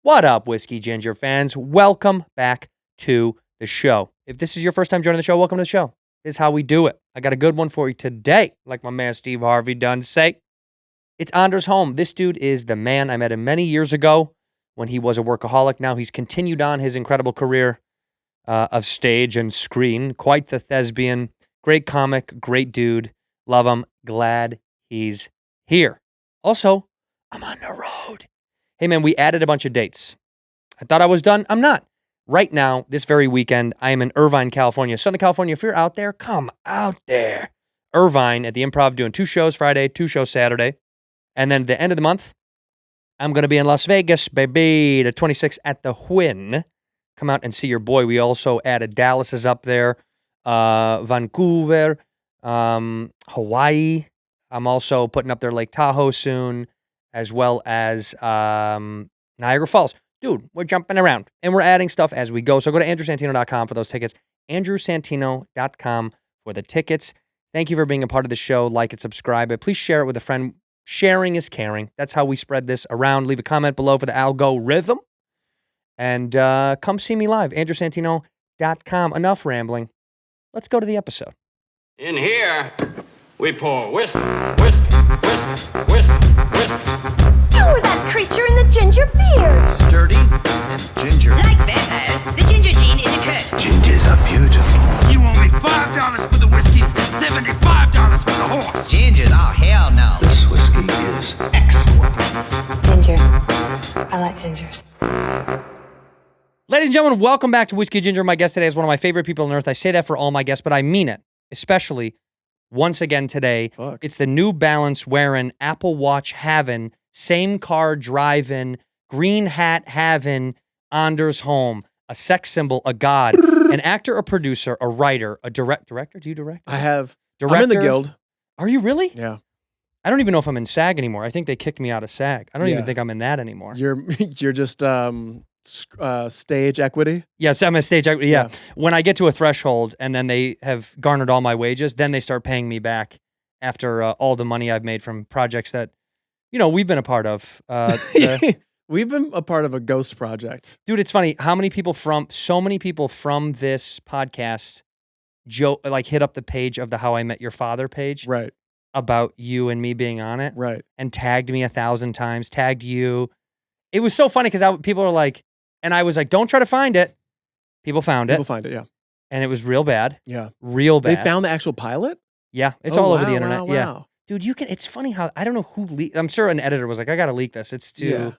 What up, Whiskey Ginger fans? Welcome back to the show. If this is your first time joining the show, welcome to the show. This is how we do it. I got a good one for you today, like my man Steve Harvey done say. It's Anders Holm. This dude is the man. I met him many years ago when he was a workaholic. Now he's continued on his incredible career of stage and screen. Quite the thespian. Great comic, great dude. Love him. Glad he's here. Also, I'm on the road. Hey, man, we added a bunch of dates. I thought I was done. I'm not. Right now, this very weekend, I am in Irvine, California. Southern California, if you're out there, come out there. Irvine at the Improv doing 2 shows Friday, 2 shows Saturday. And then at the end of the month, I'm going to be in Las Vegas, baby, the 26th at the Wynn. Come out and see your boy. We also added Dallas is up there, Vancouver, Hawaii. I'm also putting up there Lake Tahoe soon, as well as Niagara Falls. Dude, we're jumping around, and we're adding stuff as we go. So go to andrewsantino.com for those tickets, andrewsantino.com for the tickets. Thank you for being a part of the show. Like it, subscribe it. Please share it with a friend. Sharing is caring. That's how we spread this around. Leave a comment below for the algorithm. And come see me live, andrewsantino.com. Enough rambling. Let's go to the episode. In here, we pour whiskey, whiskey, whiskey, whiskey, whiskey. You were that creature in the ginger beard. Sturdy and ginger. Like vampires, the ginger gene is a curse. Gingers are beautiful. You owe me $5 for the whiskey and $75 for the horse. Gingers? Oh, hell no. This whiskey is excellent. Ginger. I like gingers. Ladies and gentlemen, welcome back to Whiskey Ginger. My guest today is one of my favorite people on earth. I say that for all my guests, but I mean it, especially once again today. Fuck. It's the New Balance wearing, Apple Watch having, same car driving, green hat having, Anders Holm, a sex symbol, a god, an actor, a producer, a writer, a director. Do you direct? I have. Director. I'm in the guild. Are you really? Yeah. I don't even know if I'm in SAG anymore. I think they kicked me out of SAG. I don't even Yeah. think I'm in that anymore. You're just stage equity. Yes, I'm a stage. Yeah. Yeah. When I get to a threshold and then they have garnered all my wages, then they start paying me back after all the money I've made from projects that, we've been a part of. We've been a part of a ghost project. Dude, it's funny how so many people from this podcast, hit up the page of the How I Met Your Father page Right. about you and me being on it, Right. and tagged me 1,000 times, tagged you. It was so funny because people are like, and I was like, don't try to find it. People found People it, find it. Yeah. and it was real bad. Yeah. Real bad. They found the actual pilot. Yeah, it's Oh, all over wow, the internet. wow, Yeah, wow. dude, it's funny how I don't know who leaked. I'm sure an editor was like, I gotta leak this. It's too. Yeah.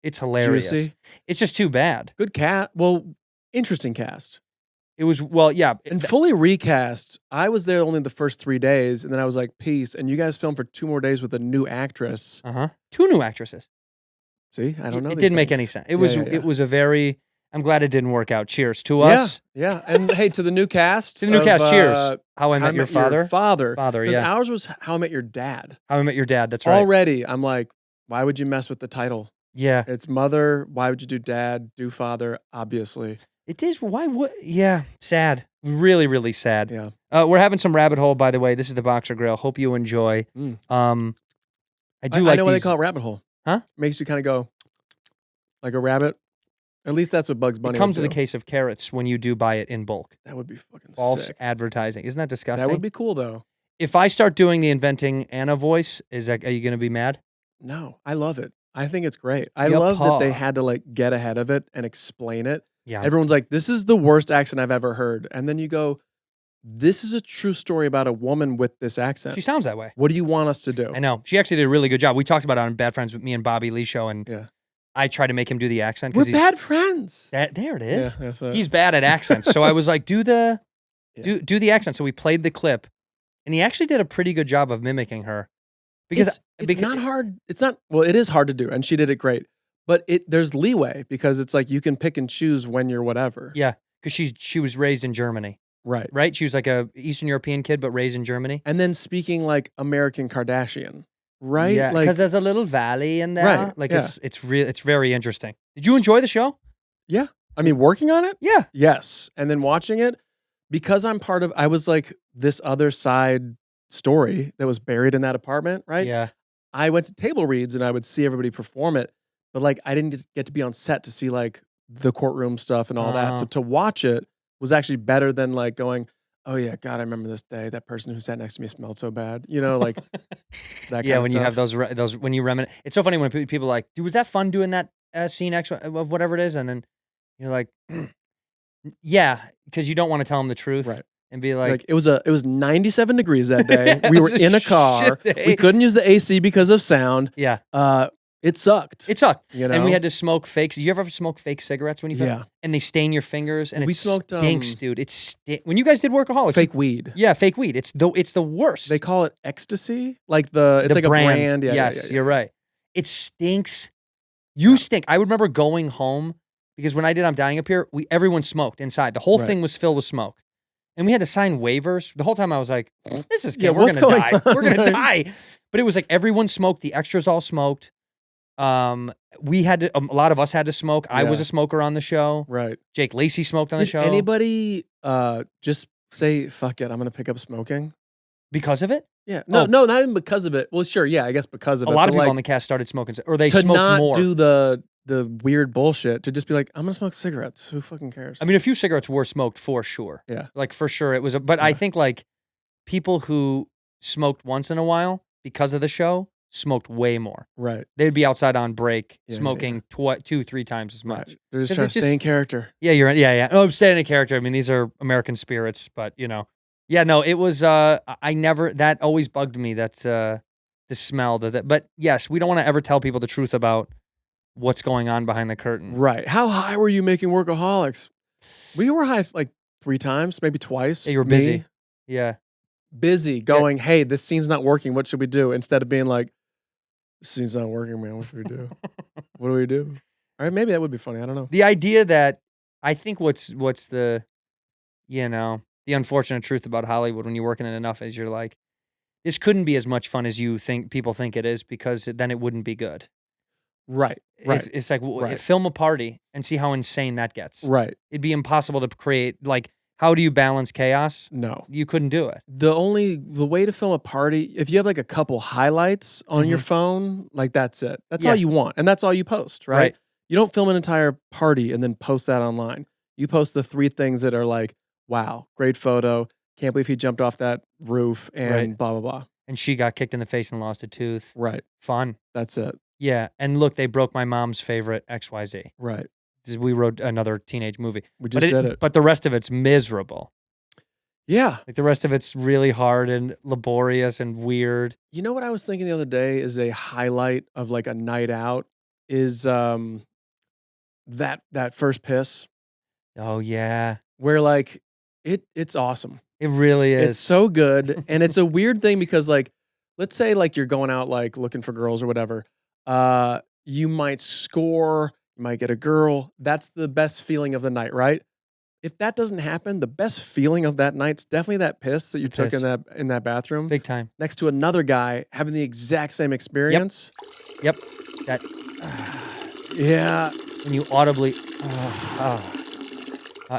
It's hilarious. Juicy. It's just too bad. Good cast. Well, interesting cast. It was And fully recast. I was there only the first 3 days, and then I was like, peace. And you guys filmed for 2 more days with a new actress. 2 new actresses. See, I don't know. It these didn't make things. any sense. It was a very. I'm glad it didn't work out. Cheers to us. Yeah. And hey, to the new cast. To the new cast. Cheers. How I Met Your Father. Father. Because Yeah. ours was How I Met Your Dad. How I Met Your Dad. That's right. Already, I'm like, why would you mess with the title? Yeah. It's mother. Why would you do dad? Do father? Obviously. It is. Why would? Yeah. Sad. Really, really sad. Yeah. We're having some rabbit hole, by the way. This is the Boxer Grill. Hope you enjoy. Mm. I do I like know why they these. call it rabbit hole. Huh? Makes you kind of go like a rabbit. At least that's what Bugs Bunny It comes would with a do. case of carrots when you do buy it in bulk. That would be fucking False sick. advertising. Isn't that disgusting? That would be cool though. If I start doing the inventing Anna voice, are you going to be mad? No, I love it. I think it's great. I Yup, love that they huh. had to like get ahead of it and explain it. Yeah. Everyone's like, this is the worst accent I've ever heard. And then you go, this is a true story about a woman with this accent. She sounds that way. What do you want us to do? I know. She actually did a really good job. We talked about it on Bad Friends with me and Bobby Lee show, and Yeah. I tried to make him do the accent. We're 'cause he's bad friends. There it is. Yeah, that's what He's bad at accents. So I was like, do the accent. So we played the clip, and he actually did a pretty good job of mimicking her. Because it's not hard. It's not, well, it is hard to do, and she did it great. But there's leeway because it's like you can pick and choose when you're whatever. Yeah, because she was raised in Germany, Right. right? She was like a Eastern European kid, but raised in Germany. And then speaking like American Kardashian, right? Yeah, Like, because there's a little valley in there. Right, Like yeah. it's very interesting. Did you enjoy the show? yeah. I mean, working on it? Yeah. Yes. And then watching it, because I was like this other side story that was buried in that apartment, right? Yeah. I went to table reads and I would see everybody perform it. but like I didn't get to be on set to see like the courtroom stuff and all that. So Oh. to watch it was actually better than like going, oh yeah, God, I remember this day. That person who sat next to me smelled so bad. You know, like that. Yeah, kind of when you have stuff. those when you reminisce. It's so funny when people are like, dude, was that fun doing that scene X of whatever it is, and then you're like, yeah, because you don't want to tell them the truth, Right. And be Like like, it was 97 degrees that day. It We were was a in a car. shit day. We couldn't use the AC because of sound. yeah, It sucked. it sucked. You know? And we had to smoke fakes. You ever smoke fake cigarettes when you Yeah. and they stain your fingers and We it smoked, stinks, dude. When you guys did Workaholics, fake weed. yeah, fake weed. It's the worst. They call it ecstasy. Like it's The like a brand. Yeah, yes, yeah, yeah, you're right. It stinks. You stink. I remember going home because when I did I'm Dying Up Here, everyone smoked inside. The whole Right. thing was filled with smoke. And we had to sign waivers. The whole time I was like, this is Yeah, we're what's gonna going die. on? We're gonna Right. die. But it was like everyone smoked. The extras all smoked. We had to, a lot of us had to smoke. I was Yeah. a smoker on the show. Right. Jake Lacey smoked on the Did show. anybody just say, fuck it, I'm going to pick up smoking? Because of it? Yeah. No, Oh. no, not even because of it. Well, sure. Yeah, I guess because of A it. lot of but, people like, on the cast started smoking, or they to smoked not more. do the weird bullshit, to just be like, I'm going to smoke cigarettes. Who fucking cares? I mean, a few cigarettes were smoked for sure. Yeah. Like for sure it was. But I Yeah. think like people who smoked once in a while because of the show smoked way more. right. They'd be outside on break Yeah, yeah, smoking 2-3 times as much. Right. They're just 'Cause trying it's to stay just- in character. Yeah, you're yeah, yeah. Oh, I'm staying in character. I mean, these are American spirits, but you know. Yeah, no, it was I never that always bugged me. That's the smell that but yes, we don't want to ever tell people the truth about what's going on behind the curtain. Right. How high were you making Workaholics? We were high like 3 times, maybe twice. Yeah, you were Me, busy. Yeah. busy going, hey, this scene's not working. What should we do? Instead of being like, this scene's not working, man. What should we do? What do we do? All right, maybe that would be funny. I don't know. The idea that I think what's the the unfortunate truth about Hollywood when you're working it enough is you're like, this couldn't be as much fun as people think it is because then it wouldn't be good. Right. Right. It's like Right. film a party and see how insane that gets. Right. It'd be impossible to create like how do you balance chaos? No. You couldn't do it. The way to film a party, if you have like a couple highlights on your phone, like that's it. That's all Mm-hmm. Yeah. you want. And that's all you post, right? Right. You don't film an entire party and then post that online. You post the 3 things that are like, wow, great photo. Can't believe he jumped off that roof and Right. blah, blah, blah. And she got kicked in the face and lost a tooth. Right. Fun. That's it. Yeah. And look, they broke my mom's favorite XYZ. Right. We wrote another teenage movie. We just did it. But the rest of it's miserable. Yeah. Like the rest of it's really hard and laborious and weird. You know what I was thinking the other day is a highlight of like a night out is that first piss Oh yeah. where like it's awesome. It really is. It's so good. And it's a weird thing because like, let's say like you're going out like looking for girls or whatever. You might score, you might get a girl. That's the best feeling of the night, right? If that doesn't happen, the best feeling of that night's definitely that piss that you took piss. in that bathroom Big time. next to another guy having the exact same experience. Yep. That Yeah. when you audibly.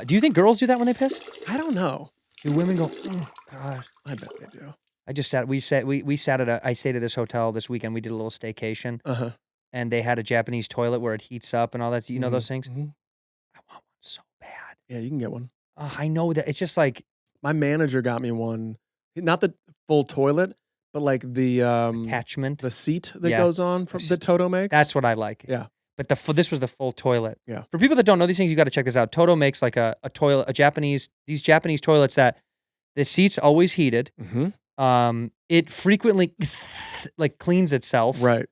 Do you think girls do that when they piss? I don't know. Do women go? Oh God. I bet they do. I just sat. We sat at I stayed at this hotel this weekend. We did a little staycation, Uh-huh. and they had a Japanese toilet where it heats up and all that. You know those things? Mhm. I want one so bad. Yeah, you can get one. I know that it's just like My manager got me one. Not the full toilet, but like the attachment. seat that Yeah. goes on from that Toto makes. That's what I like. Yeah. But this was the full toilet. Yeah. For people that don't know these things, you got to check this out. Toto makes like a toilet, these Japanese toilets that the seat's always heated. Mm-hmm. It frequently like cleans itself. Right.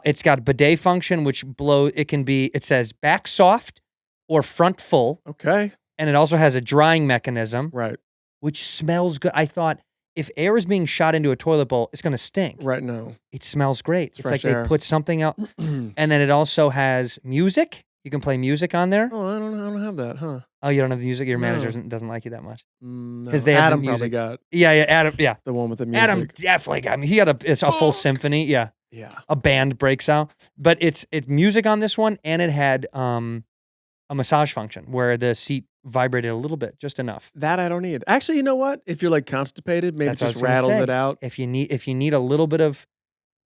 It's got bidet function, which it says back soft or front full. Okay. And it also has a drying mechanism, Right. which smells good. I thought if air is being shot into a toilet bowl, it's going to stink. Right. No. It smells great. It's like fresh air. they put something out. And then it also has music. You can play music on there. Oh, I don't have that, huh? Oh, you don't have the music? Your manager No. doesn't like you that much. No. 'Cause they have the Adam probably music. got Yeah, Adam. Yeah. the one with the music. Adam definitely got me. He had it's a full symphony. Yeah. Yeah. A band breaks out. But it's music on this one, and it had a massage function where the seat vibrated a little bit, just enough. That I don't need. Actually, you know what? If you're like constipated, maybe That's what I it just was gonna rattles say. it out. If you need a little bit of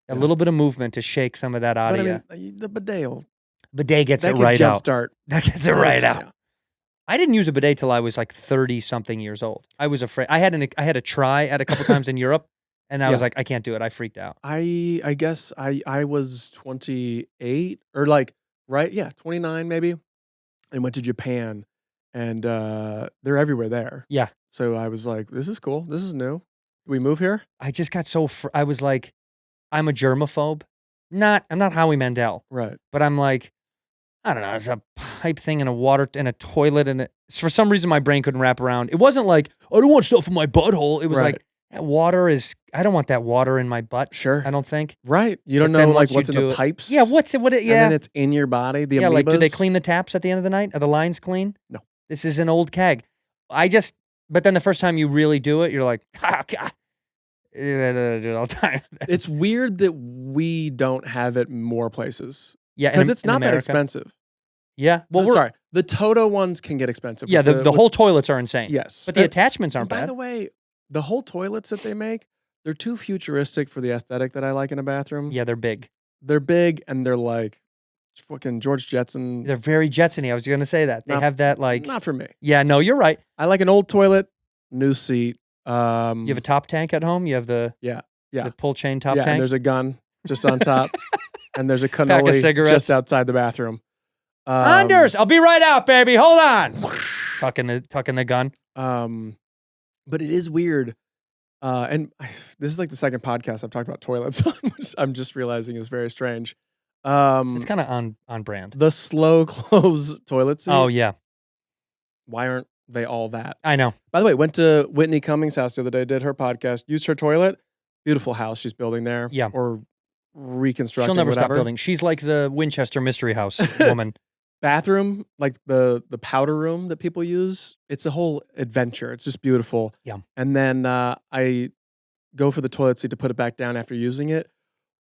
a little bit of movement to shake some of that out But I of mean, the bidet will Bidet gets it that right can out. jumpstart. That gets it right out. I didn't use a bidet till I was like 30-something years old. I was afraid. I had to try at a couple times in Europe, and I was like, I can't do it. I freaked out. I guess I was 28 or like 29 maybe, and went to Japan, and they're everywhere there. Yeah. So I was like, this is cool. This is new. We move here? I just got so I was like, I'm a germaphobe. I'm not Howie Mandel, Right. but I'm like, I don't know. It's a pipe thing and a water and a toilet, and for some reason my brain couldn't wrap around. It wasn't like I don't want stuff in my butthole. It was like that water is. I don't want that water in my butt. Sure. I don't think. Right. You don't But then know like once you what's in do the it- pipes. Yeah. What's it? What? It? Yeah. And then it's in your body. The yeah. Like, do they amoebas. clean the taps at the end of the night? Are the lines clean? No. This is an old keg. But then the first time you really do it, you're like, God. I do it all the time. It's weird that we don't have it more places. Yeah, Because it's in not that America. expensive. Yeah. Well, Sorry. The Toto ones can get expensive. Yeah, with the whole toilets are insane. Yes. But the attachments And aren't by bad. the way, the whole toilets that they make, they're too futuristic for the aesthetic that I like in a bathroom. Yeah, they're big. They're big and they're like fucking George Jetson. They're very Jetsony. I was going to say that. They Not- have that like. Not for me. Yeah, no, you're right. I like an old toilet, new seat. You have a top tank at home. You have the Yeah. the pull chain top And tank. there's a gun just on top. And there's a Pack of cannoli cigarettes. just outside the bathroom. Anders, I'll be right out, baby. Hold on. Tucking the gun. But it is weird. This is like the second podcast I've talked about toilets. I'm just realizing is very strange. It's kind of on brand. The slow close toilet seat. Oh yeah, Why aren't they all that? I know. By the way, went to Whitney Cummings' house the other day, did her podcast, used her toilet. Beautiful house she's building there. Yeah. Or reconstructing. She'll never whatever. stop building. She's like the Winchester Mystery House woman. Bathroom, like the powder room that people use. It's a whole adventure. It's just beautiful. Yeah. And then I go for the toilet seat to put it back down after using it.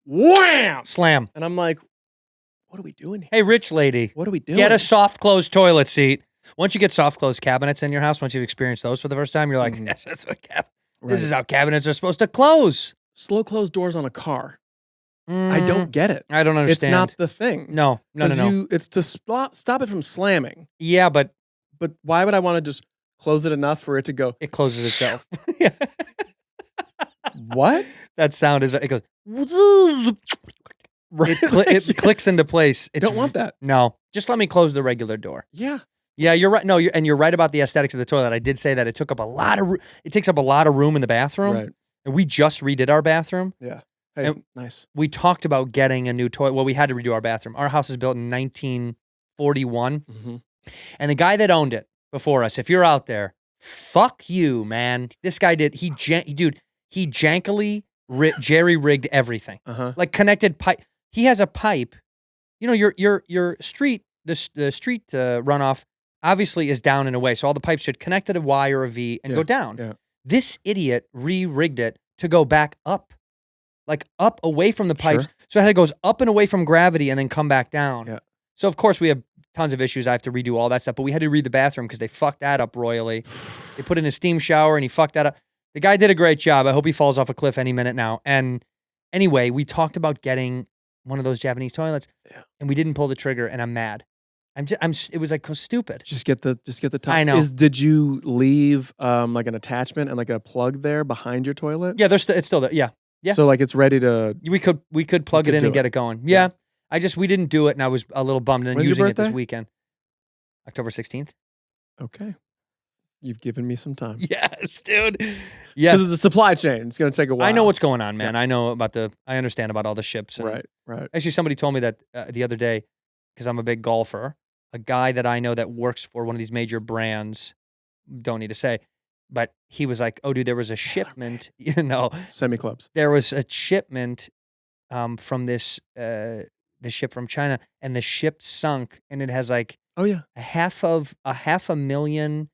Wham! Slam. And I'm like, what are we doing here? Hey, rich lady, What are we doing? get a soft close toilet seat. Once you get soft close cabinets in your house, once you've experienced those for the first time, you're like, this is how cabinets are supposed to close. Slow close doors on a car. I don't get it. I don't It's understand. not the thing. No. 'Cause it's to stop it from slamming. Yeah, but But why would I want to just close it enough for it to go, it closes itself. Yeah. what? That sound is, it goes, Right. it clicks into place. It's, Don't want that. No, just let me close the regular door. Yeah. Yeah, you're right. No, you're right about the aesthetics of the toilet. I did say that it takes up a lot of room in the bathroom. Right. And we just redid our bathroom. Yeah. Hey, And- nice. We talked about getting a new toilet. Well, we had to redo our bathroom. Our house is built in 1941. Mm-hmm. And the guy that owned it before us, if you're out there, fuck you, man. This guy did. He jankily jerry rigged everything. Uh-huh. Like connected pipe. He has a pipe. You know, your street, the street runoff obviously is down and away. So all the pipes should connect to a Y or a V and go down. Yeah. This idiot re-rigged it to go back up. Like up away from the pipes. Sure. So it goes up and away from gravity and then come back down. Yeah. So of course we have tons of issues. I have to redo all that stuff, but we had to redo the bathroom because they fucked that up royally. They put in a steam shower and he fucked that up. The guy did a great job. I hope he falls off a cliff any minute now. And anyway, we talked about getting one of those Japanese toilets and we didn't pull the trigger and I'm mad. It was like stupid. Just get the top. I know. Did you leave like an attachment and like a plug there behind your toilet? Yeah, it's still there. Yeah. Yeah. So like it's ready to. We could plug it in do and get it. it going. Yeah. We didn't do it and I was a little bummed and When's your using it this birthday? weekend. October 16th. Okay. You've given me some time. Yes, dude. Yeah. Because of the supply chain. It's going to take a while. I know what's going on, man. I know I understand about all the ships. And Right. Actually, somebody told me that the other day, because I'm a big golfer, a guy that I know that works for one of these major brands, don't need to say, but he was like, oh, dude, there was a shipment, Semi-clubs. there was a shipment from this ship from China, and the ship sunk, and it has like Oh, yeah. a half a million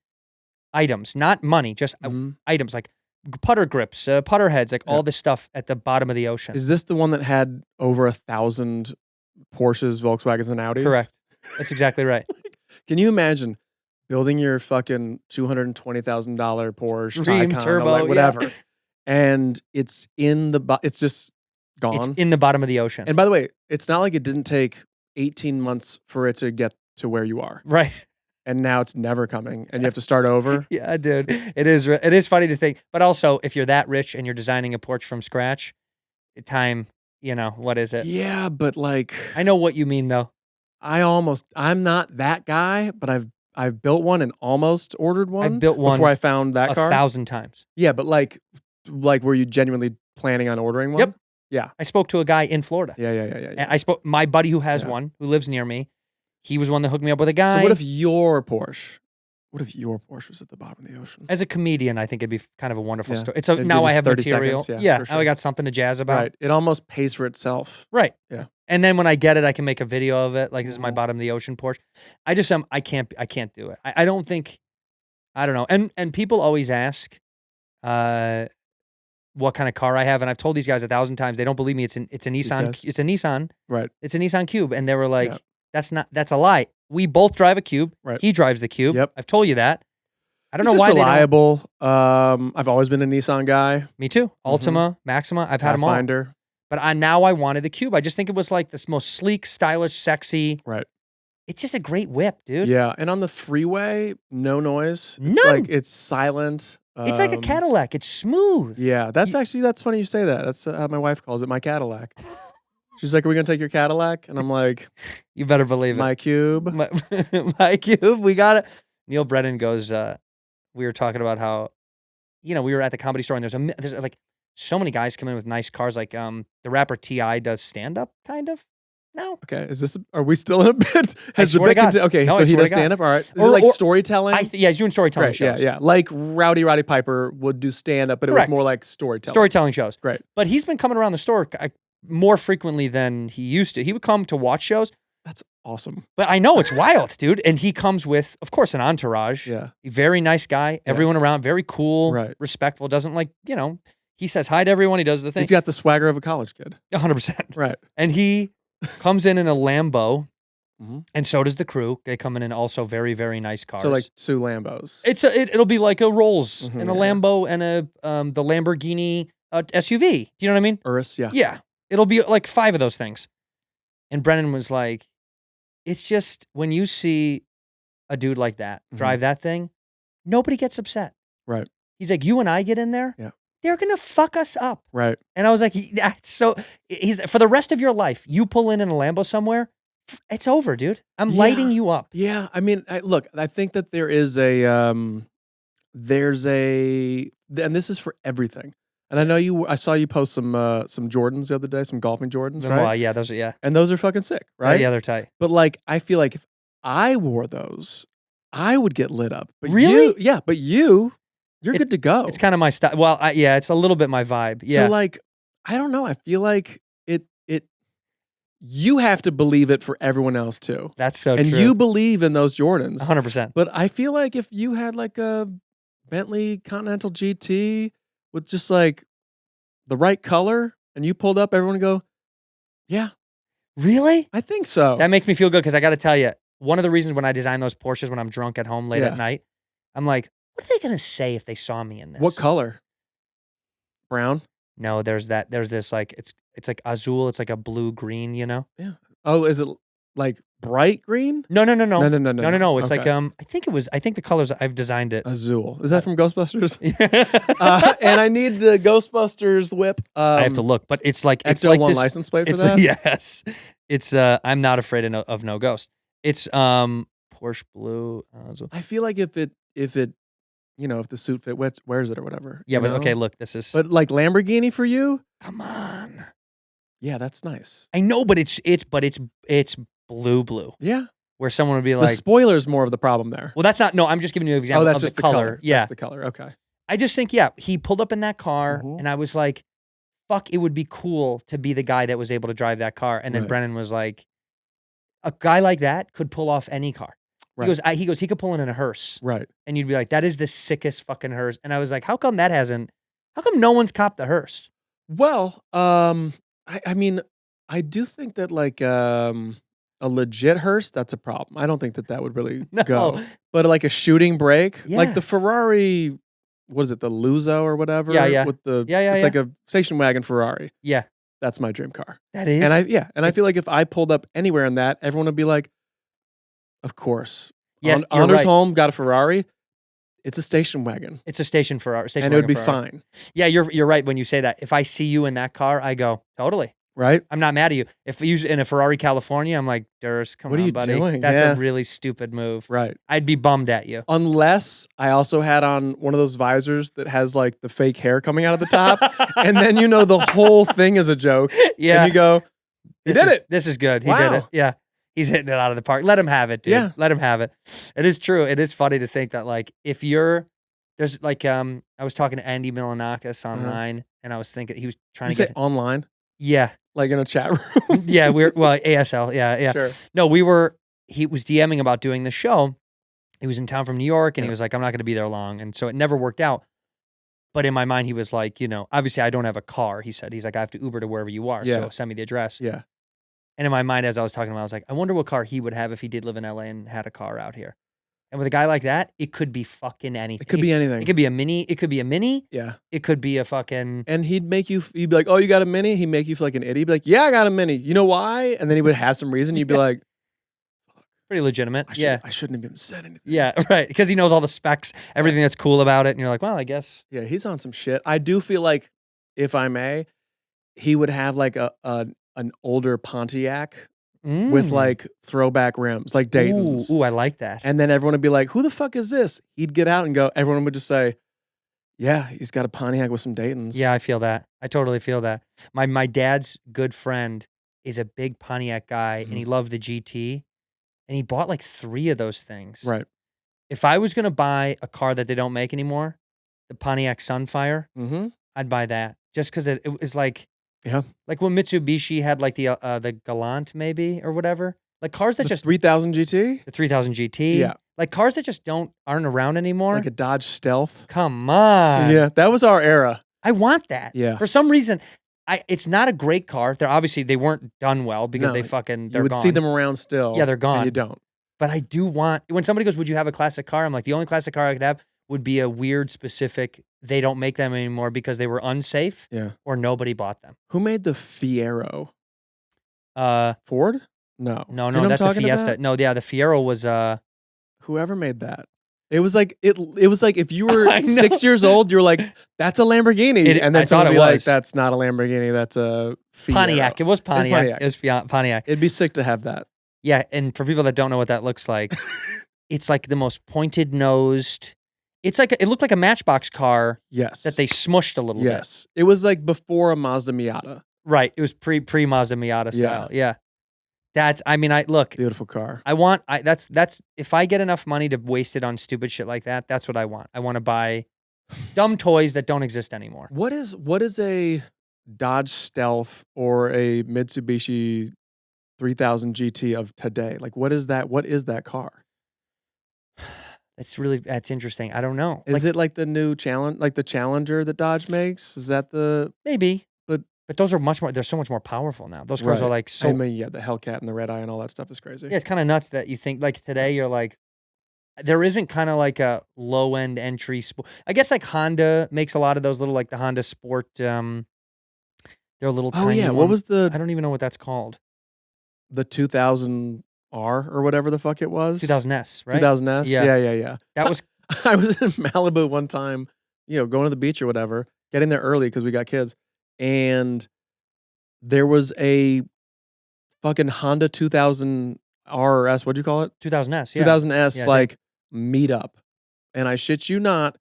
items, not money, just items like putter grips, putter heads, like all this stuff at the bottom of the ocean. Is this the one that had over 1,000 Porsches, Volkswagens, and Audis? Correct. That's exactly right. Can you imagine building your fucking $220,000 Porsche Dream Taycan, turbo, or like yeah. whatever, and it's in the it's just gone. It's in the bottom of the ocean. And by the way, it's not like it didn't take 18 months for it to get to where you are. Right. And now it's never coming and you have to start over. Yeah, dude. It is funny to think. But also, if you're that rich and you're designing a porch from scratch, time, what is it? Yeah, but like I know what you mean though. I'm not that guy, but I've built one and almost ordered one. I've built one before I found that car. 1,000 times. Yeah, but like were you genuinely planning on ordering one? Yep. Yeah. I spoke to a guy in Florida. Yeah. And my buddy who has one, who lives near me, he was one that hooked me up with a guy. So what if your Porsche was at the bottom of the ocean? As a comedian, I think it'd be kind of a wonderful Yeah. story. So It'd now give you I have 30 material. seconds, Yeah, for now I sure. got something to jazz about. Right. It almost pays for itself. Right. Yeah. And then when I get it, I can make a video of it. Like, this is my Mhm. bottom of the ocean Porsche. I just I can't do it. I don't think, I don't know. And people always ask what kind of car I have, and I've told these guys 1,000 times. They don't believe me. It's a Nissan. guys? It's a Nissan. Right. It's a Nissan Cube, and they were like, Yeah. That's a lie. We both drive a Cube. Right. He drives the Cube. Yep. I've told you that. I don't It's know just why they don't. reliable. I've always been a Nissan guy. Me too. Altima, Maxima. I've had them all. Pathfinder. But now I wanted the Cube. I just think it was like this most sleek, stylish, sexy. Right. It's just a great whip, dude. Yeah, and on the freeway, no noise. It's None. like it's silent. It's like a Cadillac. It's smooth. Yeah, that's funny you say that. That's how my wife calls it, my Cadillac. She's like, "Are we gonna take your Cadillac?" And I'm like, You better believe it. "My Cube." My Cube. We got it. Neil Brennan goes, we were talking about how, we were at the Comedy Store and there's like so many guys come in with nice cars. Like the rapper T.I. does stand-up, kind of. No. Okay, are we still in a bit? Has the swear to bit God. okay, No, so I he swear does to God. stand up. All right, is Or- it like or- storytelling? Yeah, he's doing storytelling Great, yeah, shows. yeah. Like Roddy Piper would do stand up, but Correct. it was more like storytelling. Storytelling shows. Great. But he's been coming around the store more frequently than he used to. He would come to watch shows. That's awesome. But I know it's wild, dude. And he comes with, of course, an entourage. Yeah. Very nice guy. Everyone around, very cool, Right. respectful. Doesn't he says hi to everyone. He does the thing. He's got the swagger of a college kid. 100%. Right. And he comes in a Lambo, Mhm. and so does the crew. They come in also very, very nice cars. So like two Lambos. It'll be like a Rolls Mhm, and a yeah. Lambo and the Lamborghini SUV. Do you know what I mean? Urus, yeah. Yeah. It'll be like 5 of those things. And Brennan was like, it's just when you see a dude like that drive that thing, nobody gets upset. Right. He's like, you and I get in there, Yeah. they're going to fuck us up. Right. And I was like, that's so, he's for the rest of your life, you pull in a Lambo somewhere, it's over, dude. I'm lighting you up. Yeah, I mean, look, I think that there is and this is for everything. And I know I saw you post some Jordans the other day, some golfing Jordans, right? Well, yeah, those are, yeah. And those are fucking sick, right? Yeah, they're tight. But like, I feel like if I wore those, I would get lit up. But Really? You're good to go. It's kind of my style. Well, yeah, it's a little bit my vibe. Yeah. So like, I don't know. I feel like you have to believe it for everyone else too. That's so And true. you believe in those Jordans. 100%. But I feel like if you had like a Bentley Continental GT with just like the right color and you pulled up, everyone would go, yeah, Really? I think so. That makes me feel good because I got to tell you, one of the reasons when I design those Porsches when I'm drunk at home late Yeah. at night, I'm like, what are they going to say if they saw me in this? What color? Brown? No, there's this like, it's like azul. It's like a blue green, you know? Oh, is it like bright green? No. No. It's like, Okay. I think the colors, I've designed it. Azul. Is that from Ghostbusters? And I need the Ghostbusters whip. I have to look, but it's like XL1 this, license plate for it's that? yes. It's I'm not afraid of no ghost. It's Porsche blue. Azul. I feel like if it if the suit fit wears it or whatever. Yeah, you but know? okay, look, this is. But like Lamborghini for you? Come on. Yeah, that's nice. I know, but it's blue. Yeah. Where someone would be The like, spoiler's more of the problem there. well, that's not. No, I'm just giving you an example Oh, that's of just the color. Yeah, That's the color. Okay. I just think, yeah, he pulled up in that car, Mhm. and I was like, fuck, it would be cool to be the guy that was able to drive that car. And then Right. Brennan was like, a guy like that could pull off any car. Right. He goes, he could pull in a hearse. Right. And you'd be like, that is the sickest fucking hearse. And I was like, how come no one's copped the hearse? Well, I mean, I do think that like a legit hearse, that's a problem. I don't think that would really No. go. But like a shooting brake, like the Yes. Ferrari, what is it, the Luzo or whatever? Yeah. With the Yeah, it's yeah. like a station wagon Ferrari. Yeah. That's my dream car. That is. And I feel like if I pulled up anywhere in that, everyone would be like, of course. Yes, you're Anders right. Holm got a Ferrari. It's a station wagon. It's a station Ferrari. And it would be Ferrari. fine. Yeah, you're right when you say that. If I see you in that car, I go, totally. Right? I'm not mad at you. If you in a Ferrari California, I'm like, Durst, come What on, are you buddy. doing? That's Yeah. a really stupid move. Right. I'd be bummed at you. Unless I also had on one of those visors that has like the fake hair coming out of the top. And then you know the whole thing is a joke. Yeah. And you go, he did it. This is good. He did Wow. it. Yeah. He's hitting it out of the park. Let him have it, dude. Yeah. Let him have it. It is true. It is funny to think that like if there's like I was talking to Andy Milanakis online and I was thinking he was trying You to say get online? Yeah. Like in a chat room? Yeah, ASL. Yeah. Sure. No, he was DMing about doing the show. He was in town from New York and he was like, I'm not going to be there long. And so it never worked out. But in my mind, he was like, obviously I don't have a car. He's like, I have to Uber to wherever you are. So send me the address. Yeah. And in my mind, as I was talking to him, I was like, I wonder what car he would have if he did live in LA and had a car out here. And with a guy like that, it could be fucking anything. It could be anything. It could be a mini. It could be a mini. Yeah. It could be a fucking. And he'd be like, oh, you got a mini? He'd make you feel like an idiot. He'd be like, yeah, I got a mini. You know why? And then he would have some reason. You'd be like, Pretty legitimate. I shouldn't have even said anything. Yeah, right. Because he knows all the specs, everything that's cool about it. And you're like, well, I guess. Yeah, he's on some shit. I do feel like, if I may, he would have like an older Pontiac with like throwback rims, like Dayton's. Ooh, I like that. And then everyone would be like, who the fuck is this? He'd get out and go, everyone would just say, yeah, he's got a Pontiac with some Dayton's. Yeah, I feel that. I totally feel that. My dad's good friend is a big Pontiac guy and he loved the GT and he bought like 3 of those things. Right. If I was going to buy a car that they don't make anymore, the Pontiac Sunfire, I'd buy that just because it was like, like when Mitsubishi had like the Galant maybe or whatever, like cars that The just 3000 GT? the 3000 GT, Yeah. like cars that just aren't around anymore. Like a Dodge Stealth. Come on, Yeah, that was our era. I want that. Yeah. For some reason, it's not a great car. They weren't done well because No, they're You would gone. see them around still. Yeah, they're gone. And you don't. But I do want, when somebody goes, would you have a classic car? I'm like, the only classic car I could have would be a weird specific, they don't make them anymore because they were unsafe or nobody bought them. Who made the Fiero? Ford? No. No, Do you know what I'm that's a talking Fiesta. about? No, yeah, the Fiero was, Whoever made that. It was like it was like if you were I know. 6 years old, you're like, that's a Lamborghini. And then I someone thought would it be like, was. that's not a Lamborghini, that's a Fiero. Pontiac. It was Pontiac. Pontiac. It was Pontiac. It'd be sick to have that. Yeah, and for people that don't know what that looks like, it's like the most pointed nosed. It's like it looked like a Matchbox car Yes. that they smushed a little bit. Yes. It was like before a Mazda Miata. Right. It was pre Mazda Miata style. Yeah. That's look, Beautiful car. that's if I get enough money to waste it on stupid shit like that, that's what I want. I want to buy dumb toys that don't exist anymore. What is a Dodge Stealth or a Mitsubishi 3000 GT of today? Like what is that car? That's interesting. I don't know. Is it like the new challenge, like the Challenger that Dodge makes? Is that the Maybe. But those are much more, they're so much more powerful now. Those cars are Right. like so I mean, yeah, the Hellcat and the Red Eye and all that stuff is crazy. Yeah, it's kind of nuts that you think like today you're like, there isn't kind of like a low end entry sport. I guess like Honda makes a lot of those little like the Honda Sport. They're a little Oh tiny. yeah, one. what was I don't even know what that's called. the 2000R or whatever the fuck it was? 2000S, right? 2000S. Yeah. Yeah. That was I was in Malibu one time, going to the beach or whatever, getting there early because we got kids, and there was a fucking Honda 2000R or S. What'd you call it? 2000S. Yeah. 2000S Yeah, like meetup, and I shit you not,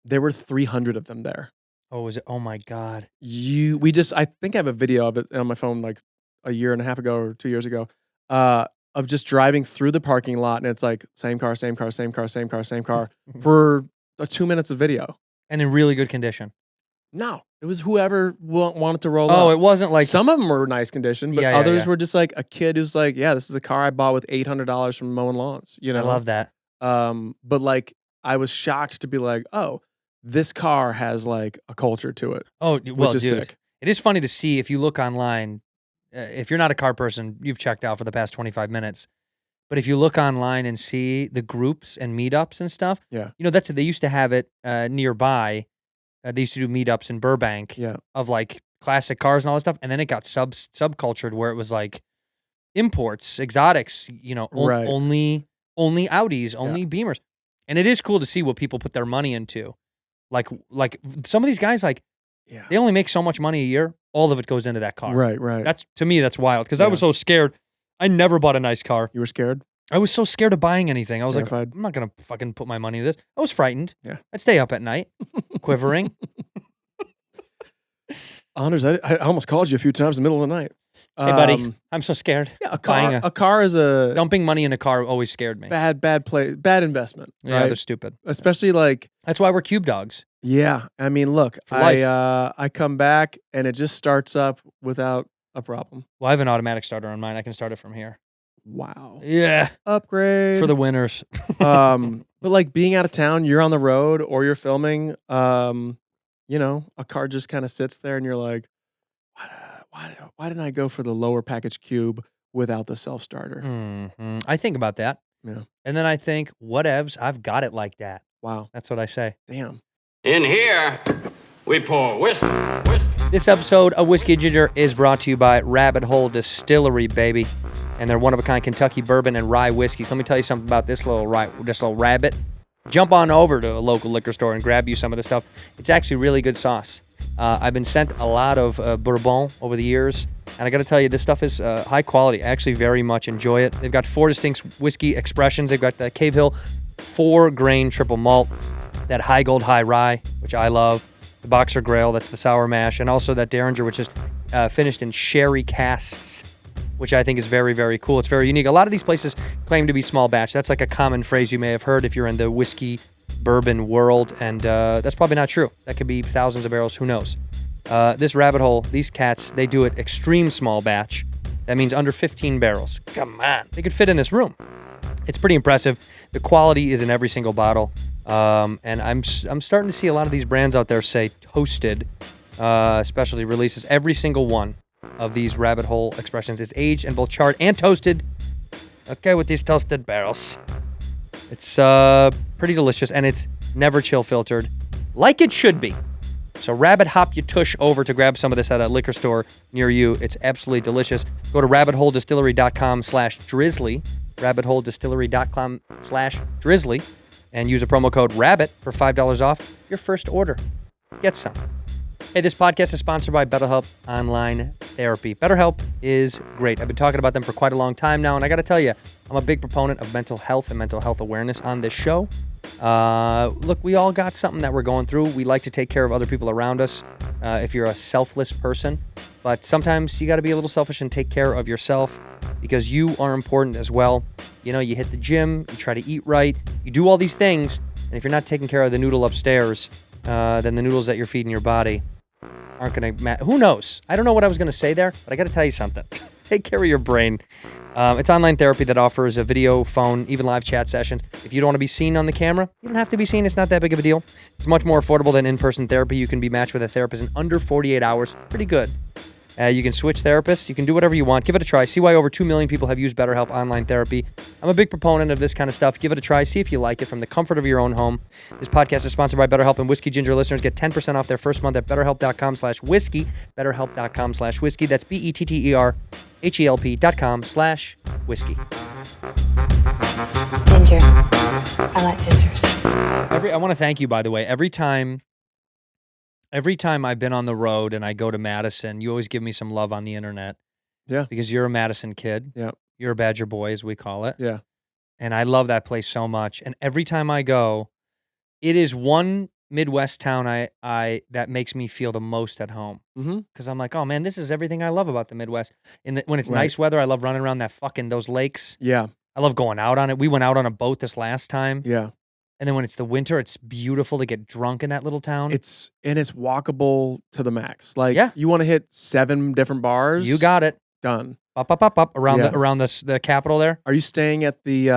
there were 300 of them there. Oh, was it? Oh my God. I think I have a video of it on my phone like a year and a half ago or 2 years ago, of just driving through the parking lot, and it's like same car for 2 minutes of video. And in really good condition. No, it was whoever wanted to roll up. Oh, it wasn't like Some of them were nice condition, but Yeah, others yeah. were just like a kid who's like, yeah, this is a car I bought with $800 from mowing lawns. I love that. But like I was shocked to be like, oh, this car has like a culture to it. Oh, well, which is dude, sick. it is funny to see if you look online. If you're not a car person, you've checked out for the past 25 minutes. But if you look online and see the groups and meetups and stuff, Yeah. they used to have it nearby. They used to do meetups in Burbank Yeah. of like classic cars and all that stuff, and then it got subcultured where it was like imports, exotics, Right. only Audis, only Beamers. And it is cool to see what people put their money into. Like some of these guys, like they only make so much money a year. All of it goes into that car. Right. That's, to me, that's wild because I was so scared. I never bought a nice car. You were scared? I was so scared of buying anything. I was Terrified. like, I'm not going to fucking put my money into this. I was frightened. Yeah. I'd stay up at night, quivering. Anders, I almost called you a few times in the middle of the night. Hey, buddy, I'm so scared. Yeah, Buying a car is a dumping money in a car always scared me. bad investment. Yeah, right? they're stupid. Especially like, That's why we're cube dogs. yeah. I mean, look, For life. I come back and it just starts up without a problem. Well, I have an automatic starter on mine. I can start it from here. Wow. Yeah, Upgrade for the winners. but like being out of town, you're on the road or you're filming. A car just kind of sits there and you're like, why didn't I go for the lower package cube without the self starter? Mhm. I think about that. Yeah. And then I think, whatevs, I've got it like that. Wow. That's what I say. Damn. In here, we pour whiskey. This episode of Whiskey and Ginger is brought to you by Rabbit Hole Distillery, baby. And they're one-of-a-kind Kentucky bourbon and rye whiskeys. Let me tell you something about this little rabbit. Jump on over to a local liquor store and grab you some of this stuff. It's actually really good sauce. I've been sent a lot of bourbon over the years, and I got to tell you, this stuff is high quality. I actually very much enjoy it. They've got 4 distinct whiskey expressions. They've got the Cave Hill 4-grain triple malt, that High Gold High Rye, which I love, the Boxer Grail, that's the sour mash, and also that Derringer, which is finished in sherry casks, which I think is very, very cool. It's very unique. A lot of these places claim to be small batch. That's like a common phrase you may have heard if you're in the whiskey bourbon world, and that's probably not true. That could be thousands of barrels. Who knows? This Rabbit Hole, these cats, they do it extreme small batch. That means under 15 barrels. Come on. They could fit in this room. It's pretty impressive. The quality is in every single bottle. And I'm starting to see a lot of these brands out there say toasted specialty releases. Every single one of these Rabbit Hole expressions is aged and both charred and toasted. Okay, with these toasted barrels. It's pretty delicious, and it's never chill filtered, like it should be. So rabbit hop your tush over to grab some of this at a liquor store near you. It's absolutely delicious. Go to rabbitholedistillery.com/drizzly, rabbitholedistillery.com/drizzly, and use a promo code RABBIT for $5 off your first order. Get some. Hey, this podcast is sponsored by BetterHelp Online Therapy. BetterHelp is great. I've been talking about them for quite a long time now, and I got to tell you, I'm a big proponent of mental health and mental health awareness on this show. Look, we all got something that we're going through. We like to take care of other people around us if you're a selfless person, but sometimes you got to be a little selfish and take care of yourself because you are important as well. You know, you hit the gym, you try to eat right, you do all these things, and if you're not taking care of the noodle upstairs, then the noodles that you're feeding your body aren't going to matter. Who knows? I don't know what I was going to say there, but I got to tell you something. Take care of your brain. It's online therapy that offers a video, phone, even live chat sessions. If you don't want to be seen on the camera, you don't have to be seen. It's not that big of a deal. It's much more affordable than in-person therapy. You can be matched with a therapist in under 48 hours. Pretty good. You can switch therapists. You can do whatever you want. Give it a try. See why over 2 million people have used BetterHelp Online Therapy. I'm a big proponent of this kind of stuff. Give it a try. See if you like it from the comfort of your own home. This podcast is sponsored by BetterHelp, and Whiskey Ginger listeners get 10% off their first month at betterhelp.com/whiskey. betterhelp.com/whiskey. That's BETTERHELP.com/whiskey. Ginger. I like gingers. I want to thank you, by the way. Every time I've been on the road and I go to Madison, you always give me some love on the internet. Yeah. Because you're a Madison kid. Yeah. You're a Badger boy, as we call it. Yeah. And I love that place so much. And every time I go, it is one Midwest town I that makes me feel the most at home. Because I'm like, oh man, this is everything I love about the Midwest. When it's nice weather, I love running around those lakes. Yeah. I love going out on it. We went out on a boat this last time. Yeah. And then when it's the winter, it's beautiful to get drunk in that little town. It's walkable to the max. Like, Yeah. you want to hit 7 different bars. You got it. Done. Up around Yeah. the Capitol there. Are you staying at the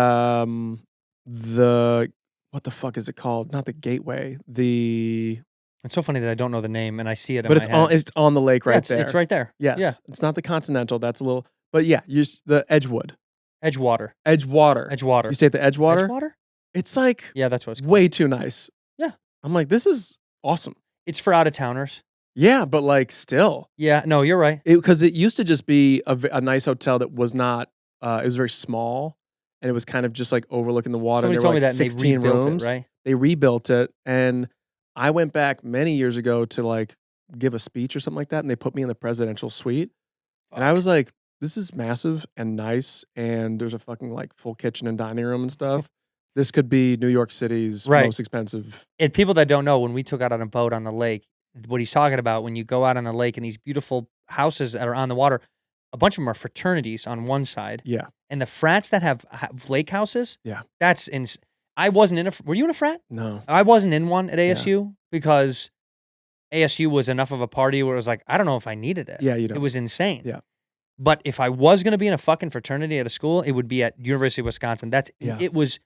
what the fuck is it called? Not the Gateway. It's so funny that I don't know the name and I see it in But my head. it's on the lake right there. It's right there. Yes. Yeah. It's not the Continental. That's a little. But yeah, the Edgewood. Edgewater. Edgewater. You stay at the Edgewater? Edgewater? It's like Yeah, that's what it's called. way too nice. Yeah. I'm like, this is awesome. It's for out of towners. Yeah, but like still. Yeah, no, you're right. Because it used to just be a nice hotel that was not, it was very small and it was kind of just like overlooking the water. Somebody There told were me like that and they 16 rebuilt rooms. it, right? They rebuilt it. And I went back many years ago to like give a speech or something like that. And they put me in the presidential suite. And I was like, this is massive and nice. And there's a fucking like full kitchen and dining room and stuff. This could be New York City's Right. most expensive. And people that don't know, when we took out on a boat on the lake, what he's talking about, when you go out on the lake and these beautiful houses that are on the water, a bunch of them are fraternities on one side. Yeah. And the frats that have lake houses, Yeah. that's I wasn't in were you in a frat? No. I wasn't in one at ASU because ASU was enough of a party where it was like, I don't know if I needed it. Yeah, you don't. It was insane. Yeah. But if I was going to be in a fucking fraternity at a school, it would be at University of Wisconsin. It was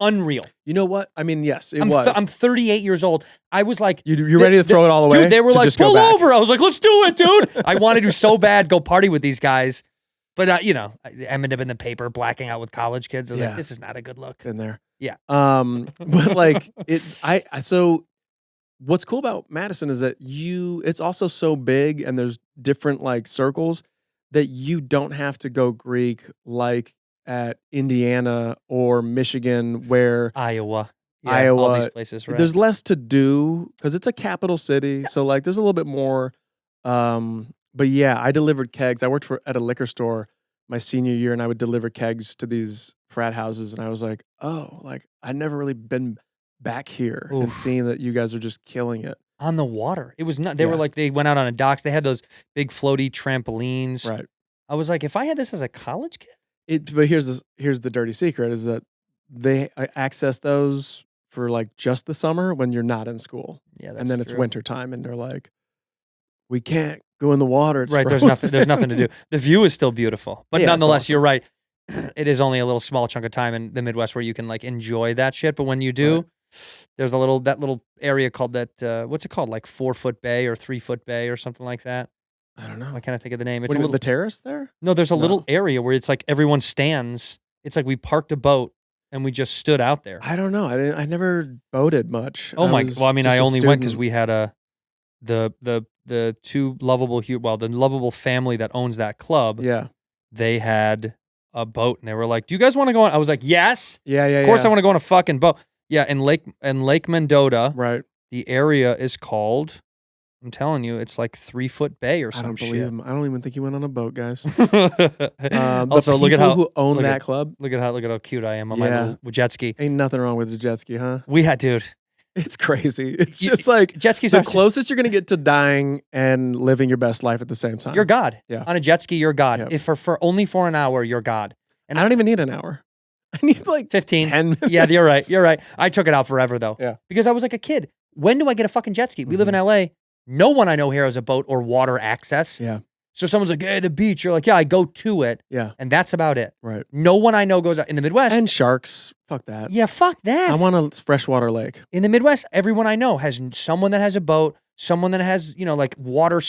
unreal. You know what? I mean, yes, I'm 38 years old. I was like, You're ready to throw it all away? Dude, they were to like, just go pull back? over. I was like, let's do it, dude. I wanted to so bad go party with these guys. But, I ended up in the paper blacking out with college kids. I was Yeah. like, this is not a good look. Been there. Yeah. But like so what's cool about Madison is that it's also so big and there's different like circles that you don't have to go Greek like at Indiana or Michigan where Iowa. Yeah, all Iowa, these places, right? there's less to do because it's a capital city. So like there's a little bit more. But yeah, I delivered kegs. I worked at a liquor store my senior year and I would deliver kegs to these frat houses. And I was like, oh, like I'd never really been back here and Oof. seeing that you guys are just killing it. On the water. It was not, they were Yeah. like, they went out on a docks. They had those big floaty trampolines. Right. I was like, if I had this as a college kid, But here's the dirty secret is that they access those for like just the summer when you're not in school. yeah, that's And then it's true. winter time and they're like, we can't go in the water. It's Right, there's nothing to do. The view is still beautiful, but Yeah, it's nonetheless, awesome. you're right. It is only a little small chunk of time in the Midwest where you can like enjoy that shit. But when you do, Right. there's that little area called that. What's it called? Like 4 Foot Bay or 3 Foot Bay or something like that. I don't know. I can't think of the name. It's What a do you mean, little. the terrace there? No, there's a No. little area where it's like everyone stands. It's like we parked a boat and we just stood out there. I don't know. I never boated much. Oh my! was Well, I mean, just I a only went because student. we had the two lovable the lovable family that owns that club. Yeah. They had a boat and they were like, "Do you guys want to go on?" I was like, "Yes, Yeah. of course I want to go on a fucking boat." Yeah, in Lake Mendota, Right. the area is called. I'm telling you, it's like 3 Foot Bay or I some don't believe shit. him. I don't even think he went on a boat, guys. Also, look at how who own look that at- club. look at how cute I am on my Yeah. little jet ski. Ain't nothing wrong with the jet ski, huh? We had, dude, It's crazy. It's You- just like jet skis the are closest you're gonna get to dying and living your best life at the same time. you're God. Yeah. On a jet ski, you're God. Yep. If for only for an hour, you're God. And I don't even need an hour. I need like 15. 10 minutes. Yeah, you're right. You're right. I took it out forever though. Yeah. Because I was like a kid. When do I get a fucking jet ski? We live in LA. No one I know here has a boat or water access. Yeah. So someone's like, "Hey, the beach." You're like, "Yeah, I go to it." Yeah. And that's about it. Right. No one I know goes out in the Midwest. And sharks. Fuck that. yeah, fuck that. I want a freshwater lake. In the Midwest, everyone I know has someone that has a boat, someone that has, like water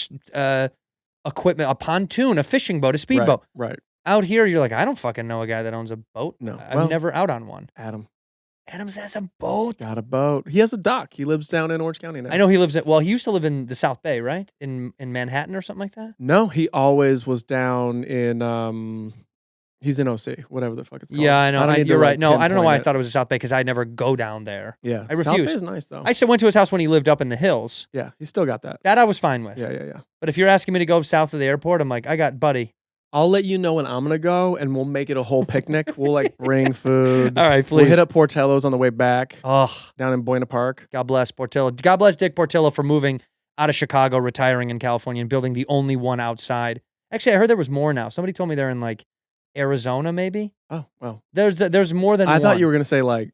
equipment, a pontoon, a fishing boat, a speedboat. Right. Out here, you're like, I don't fucking know a guy that owns a boat. No. I'm Well- never out on one. Adams has a boat. Got a boat. He has a dock. He lives down in Orange County now. I know he lives he used to live in the South Bay, right? In Manhattan or something like that? No, he always was down in he's in OC, whatever the fuck it's called. Yeah, I know. don't need to, You're right. like, No, I don't know why I pinpoint it. thought it was the South Bay because I never go down there. Yeah. I South refuse. Bay is nice though. I still went to his house when he lived up in the hills. Yeah, he still got that. That I was fine with. Yeah. But if you're asking me to go south of the airport, I'm like, I got buddy. I'll let you know when I'm gonna go, and we'll make it a whole picnic. We'll like bring food. All right, We'll please. hit up Portillo's on the way back Oh, down in Buena Park. God bless Portillo. God bless Dick Portillo for moving out of Chicago, retiring in California, and building the only one outside. Actually, I heard there was more now. Somebody told me they're in like Arizona, maybe. Oh well, There's more than I one. thought you were gonna say like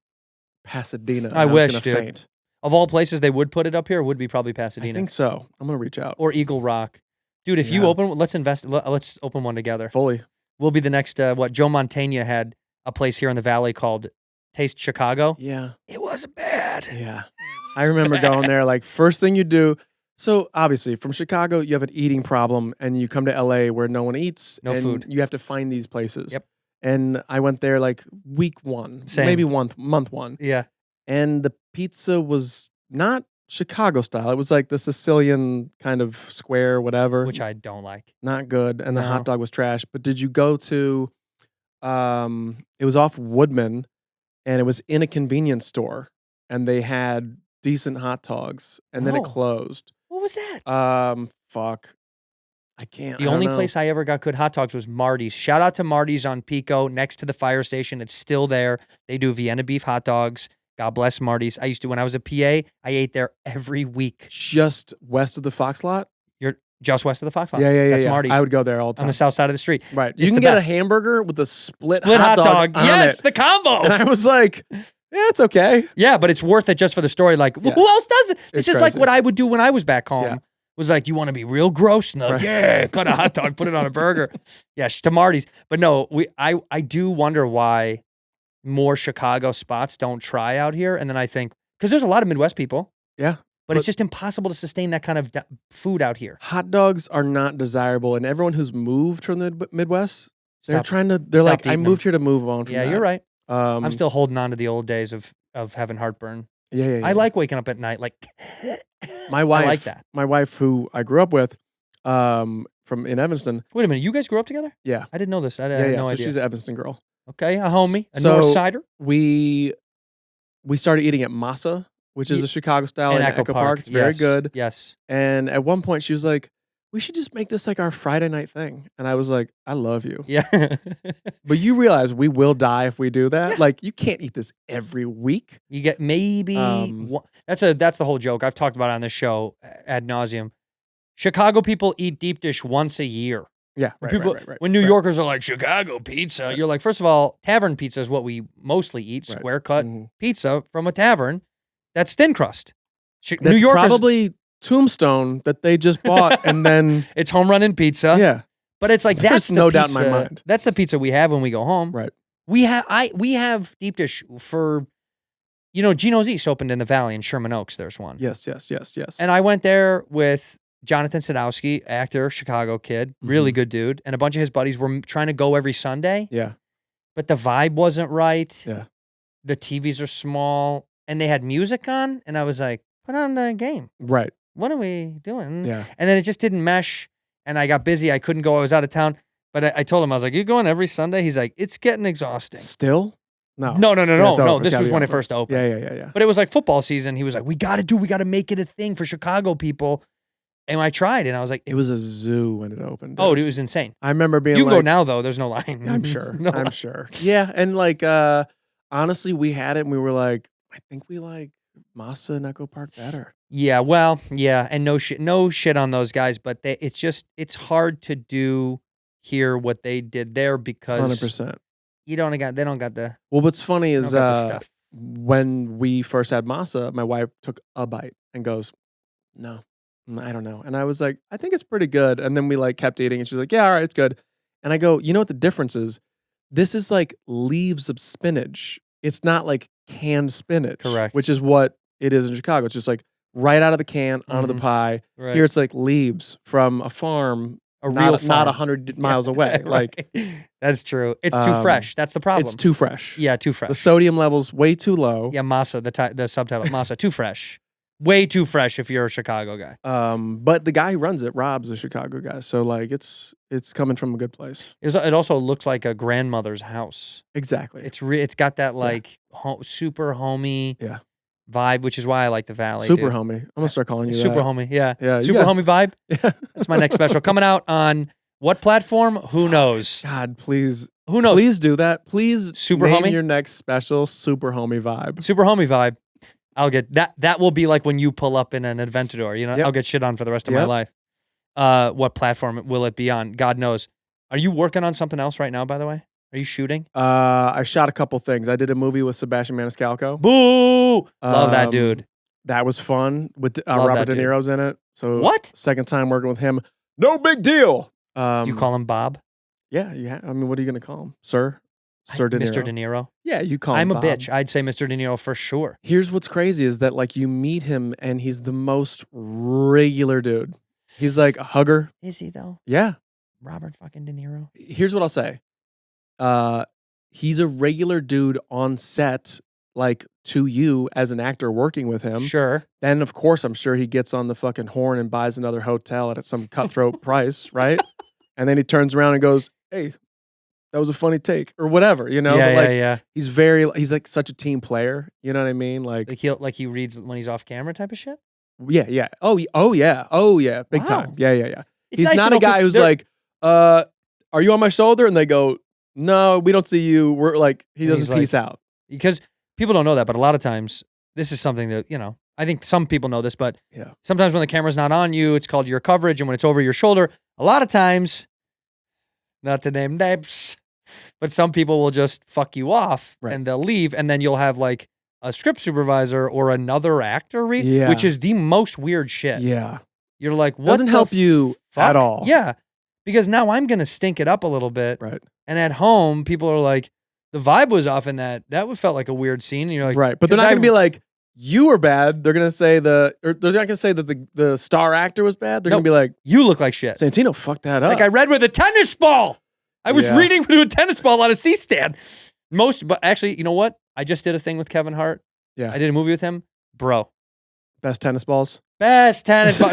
Pasadena. I and wish, was dude. gonna faint. Of all places they would put it up here, would be probably I Pasadena think so. I'm gonna reach out or Eagle Rock. Dude, if you Yeah. open, let's invest. Let's open one together. fully. We'll be the next. Joe Mantegna had a place here in the valley called Taste Chicago. Yeah, It was bad. yeah. I remember going there. Like first thing you do. So obviously from Chicago, you have an eating problem, and you come to LA where no one eats. No and food. You have to find these places. Yep. And I went there like week one, Same. maybe month one. Yeah. And the pizza was not Chicago style. It was like the Sicilian kind of square, whatever. Which I don't like. Not good. And the No. hot dog was trash. But did you go to, it was off Woodman and it was in a convenience store and they had decent hot dogs and then it Oh. closed. What was that? Fuck. I can't. The I don't only know. place I ever got good hot dogs was Marty's. Shout out to Marty's on Pico next to the fire station. It's still there. They do Vienna beef hot dogs. God bless Marty's. I used to, when I was a PA, I ate there every week. Just west of the Fox lot? You're just west of the Fox Lot. Yeah. That's Marty's. I would go there all the on time. the south side of the street. Right. It's You can the get best. a hamburger with a split hot dog. on Yes, it. the combo. And I was like, yeah, it's okay. Yeah, but it's worth it just for the story. Like, Yes. who else does it? It's It's just like crazy. what I would do when I was back home. Yeah. Was like, you want to be real gross? No, Right. yeah, cut a hot dog, put it on a burger. Yeah, to Marty's. But no, I do wonder why more Chicago spots don't try out here. And then I think, because there's a lot of Midwest people, Yeah. but it's just impossible to sustain that kind of food out here. Hot dogs are not desirable. And everyone who's moved from the Midwest, they're Stop- they're stop like, I eating moved here to move on from Yeah, that. you're right. I'm still holding on to the old days of having heartburn. Yeah. I like waking up at night. Like, my wife. I like that. My wife, who I grew up with, from in Evanston. Wait a minute, you guys grew up together? Yeah. I didn't know this. I Yeah. had no So idea. she's an Evanston girl. Okay, a homie, a So- North Sider. We started eating at Masa, which is Ye- a Chicago style in in Echo Park. It's very Yes, good. Yes. And at one point, she was like, "We should just make this like our Friday night thing." And I was like, "I love you." Yeah. But you realize we will die if we do that. Like, you can't eat this every week. You get maybe one, that's the whole joke. I've talked about it on this show ad nauseum. Chicago people eat deep dish once a year. Yeah, When right, people, right. when New Yorkers are like Chicago pizza, you're like, first of all, tavern pizza is what we mostly eat. Right. Square cut Mhm. pizza from a tavern. That's thin crust. New That's Yorkers, probably Tombstone that they just bought, and then it's home run in pizza. yeah, But it's like There's that's the no pizza, doubt in my mind. That's the pizza we have when we go home. right. We have deep dish for, Gino's East opened in the Valley in Sherman Oaks. There's one. Yes. And I went there with Jonathan Sadowski, actor, Chicago kid, really Mhm. good dude, and a bunch of his buddies were trying to go every Sunday, yeah, but the vibe wasn't right. Yeah. The TVs are small, and they had music on, and I was like, put on the game. right. What are we doing? Yeah. And then it just didn't mesh, and I got busy. I couldn't go. I was out of town. But I told him, I was like, you're going every Sunday? He's like, it's getting exhausting. Still, no, No. Yeah, it's over. This It's was gotta when be it over. first opened. Yeah. But it was like football season. He was like, we got to make it a thing for Chicago people. And I tried, and I was like, It was a zoo when it opened. oh, dude. it was insane. I remember being You can like, go now, though. There's no line. I'm sure. No I'm line. sure. Yeah, and like honestly, we had it and we were like, I think we like Masa and Echo Park better. Yeah, well, yeah, and no shit on those guys, but it's hard to do here what they did there because 100%. they don't got the Well, what's funny is got the stuff. when we first had Masa, my wife took a bite and goes, "No, I don't know." And I was like, "I think it's pretty good." And then we like kept eating, and she's like, "Yeah, all right, it's good." And I go, "You know what the difference is? This is like leaves of spinach. It's not like canned spinach, Correct. Which is what it is in Chicago. It's just like right out of the can onto the Mhm. pie. Right. Here, it's like leaves from a farm, a not, real not farm. 100 miles away. Like Right. That's true. It's too Um, fresh. That's the problem. it's too fresh. yeah, too fresh. The sodium level's way too low. Yeah, masa. The subtitle masa. Too fresh. Way too fresh if you're a Chicago guy. But the guy who runs it, Rob's a Chicago guy, so like it's coming from a good place. It also looks like a grandmother's house. Exactly. It's got that like super homey Yeah. vibe, which is why I like the Valley. Super dude. homie. I'm gonna start calling you Super that. homie. Yeah. Yeah, you Super guys- homie vibe. Yeah. That's my next special coming out on what platform? Who knows? God, please, Who knows? please do that. Please Super name homie? your next special super homie vibe. Super homie vibe. I'll get that. That will be like when you pull up in an Aventador. Yep. I'll get shit on for the rest of my Yep. life. What platform will it be on? God knows. Are you working on something else right now? By the way, are you shooting? I shot a couple things. I did a movie with Sebastian Maniscalco. Boo! Love that Um, dude. That was fun. With Love Robert that De dude. Niro's in it. So What? Second time working with him. No big deal. Do you call him Bob? Yeah, I mean, what are you gonna call him, sir? Sir De Niro. Mr. De Niro. Yeah, you call him. I'm a Bob. bitch. I'd say Mr. De Niro for sure. Here's what's crazy is that like you meet him and he's the most regular dude. He's like a hugger. Is he though? Yeah. Robert fucking De Niro. Here's what I'll say. He's a regular dude on set like to you as an actor working with him, Sure. then of course I'm sure he gets on the fucking horn and buys another hotel at some cutthroat price, right? And then he turns around and goes, "Hey, that was a funny take," or whatever, you know. Yeah, But like, yeah. he's like such a team player. You know what I mean? Like, Like he reads when he's off camera type of shit. yeah. Oh yeah. Big Wow. time. Yeah. It's He's nice to not know a guy 'cause who's they're- like, "Are you on my shoulder?" And they go, "No, we don't see you." We're like, he And doesn't he's like- peace out. because people don't know that, but a lot of times this is something that, you know, I think some people know this, but Yeah. sometimes when the camera's not on you, it's called your coverage, and when it's over your shoulder, a lot of times, not to name names, but some people will just fuck you off Right. and they'll leave, and then you'll have like a script supervisor or another actor read, Yeah. which is the most weird shit. Yeah. You're like, what Doesn't the help you fuck? at all. Yeah, because now I'm gonna stink it up a little bit, Right. and at home people are like, the vibe was off in that felt like a weird scene, and you're like, Right. But they're 'cause not I- going to be like, "You were bad." They're going to say they're not going to say that the star actor was bad. They're going Nope. to be like, you look like shit. "Santino fucked that up." Like I read with a tennis ball. I was Yeah. reading with a tennis ball on a C-stand. But actually, you know what? I just did a thing with Kevin Hart. Yeah. I did a movie with him. Bro. Best tennis balls. Best tennis ball.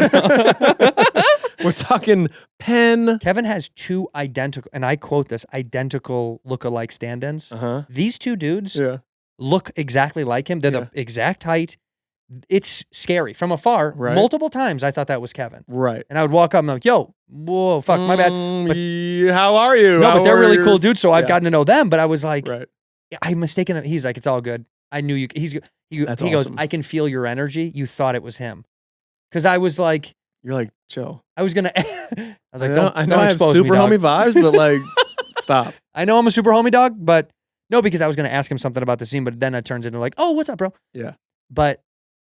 We're talking pen. Kevin has two identical, and I quote this, identical look-alike stand-ins. Uh-huh. These two dudes Yeah. look exactly like him. They're the exact height. It's scary. From afar, Right. multiple times I thought that was Kevin. Right. And I would walk up and I'm like, yo, whoa, fuck, my bad. How are you? No, How but they're are really your- cool dudes, so I've Yeah. gotten to know them. But I was like, Right. I'm mistaken them. He's like, it's all good. I knew you. He That's goes, awesome. I can feel your energy. You thought it was him. Because I was like, You're like, chill. I was going to, I was like, I don't know I have expose super me, dog. homie vibes, but like, stop. I know I'm a super homie dog, but no, because I was going to ask him something about the scene, but then it turns into like, oh, what's up, bro? Yeah. But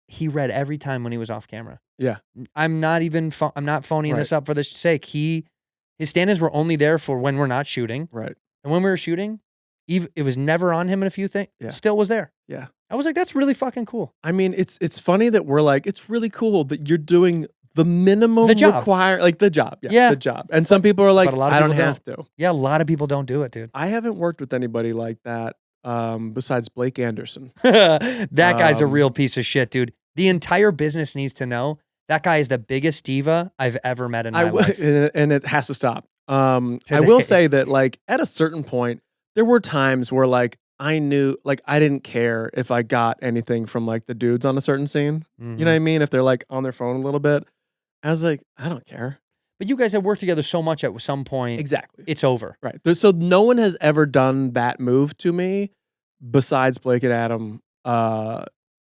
he read every time when he was off camera. Yeah. I'm not even, I'm not phoning this Right. up for the sake. His stand-ins were only there for when we're not shooting. Right. And when we were shooting, it was never on him in a few things. Yeah. Still was there. Yeah. I was like, that's really fucking cool. I mean, it's funny that we're like, it's really cool that you're doing the minimum The job. like the job. Yeah. The job. And some people are like, but a lot of I don't people have to. Yeah, a lot of people don't do it, dude. I haven't worked with anybody like that besides Blake Anderson. That guy's a Um, real piece of shit, dude. The entire business needs to know that guy is the biggest diva I've ever met in my life. And it has to stop. I Today. will say that like at a certain point, there were times where like I knew like I didn't care if I got anything from like the dudes on a certain scene. You know what I mean? If they're like on their phone a little bit. I was like, I don't care. But you guys have worked together so much at some point. Exactly. It's over. Right. So no one has ever done that move to me besides Blake and Adam.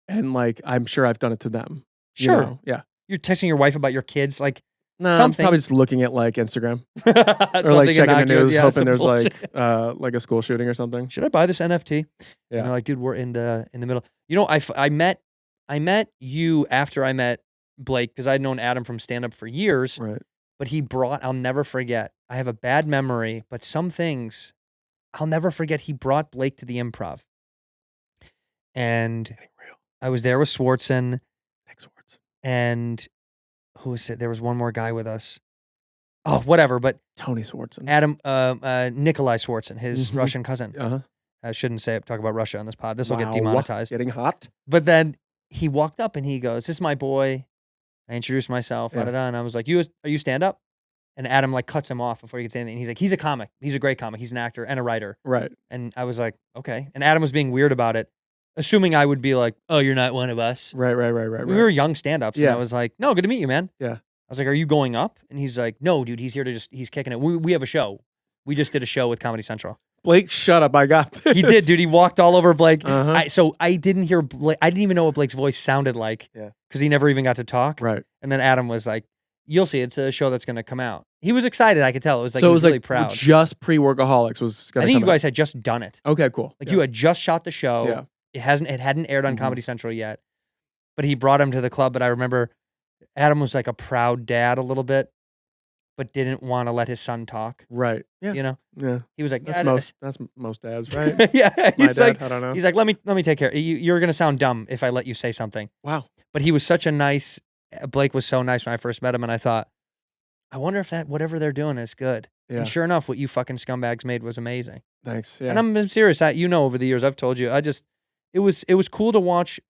And like I'm sure I've done it to them. you Sure. know? Yeah. You're texting your wife about your kids, like No, I'm something. probably just looking at like Instagram or something like checking the innocuous. news, Yeah, hoping some there's bullshit. like a school shooting or something. Should I buy this NFT? Yeah. And they're like, dude, we're in the middle. You know, I met you after I met Blake because I'd known Adam from stand up for years. Right. But he brought, I'll never forget. I have a bad memory, but some things I'll never forget. He brought Blake to the Improv. And I was there with Swartzen. And who was it? There was one more guy with us. Oh, whatever. But Tony Swartzen. Adam, Nikolai Swartzen, his Mhm. Russian cousin. Uh-huh. I shouldn't talk about Russia on this pod. This will get Wow. demonetized. Getting hot. But then he walked up and he goes, "This is my boy." I introduced myself, Yeah. and I was like, are you stand up? And Adam like cuts him off before he could say anything. And he's like, he's a comic. He's a great comic. He's an actor and a writer. Right. And I was like, okay. And Adam was being weird about it, assuming I would be like, oh, you're not one of us. Right. We were young stand-ups. And Yeah. I was like, no, good to meet you, man. Yeah. I was like, are you going up? And he's like, no, dude, he's here to he's kicking it. We have a show. We just did a show with Comedy Central. Blake, shut up. I got this. He did, dude. He walked all over Blake. Uh-huh. So I didn't hear Blake. I didn't even know what Blake's voice sounded like. Yeah. Because he never even got to talk. Right. And then Adam was like, you'll see. It's a show that's going to come out. He was excited. I could tell. It was like, So he it was was really like proud. just pre-workaholics was I gonna think you come out. guys had just done it. Okay, cool. Like Yeah. you had just shot the show. Yeah. It hadn't aired on Mhm. Comedy Central yet. But he brought him to the club. But I remember Adam was like a proud dad a little bit, but didn't want to let his son talk. Right. Yeah. You know? Yeah. He was like, That's "Yeah, most dads, right? yeah. My He's dad, like, I don't know. he's like, let me take care. You're gonna sound dumb if I let you say something. Wow. But he was such a nice. Blake was so nice when I first met him, and I thought, I wonder if that whatever they're doing is good. Yeah. And sure enough, what you fucking scumbags made was amazing. Thanks. Yeah. And I'm serious. You know, over the years, I've told you, it it was cool to watch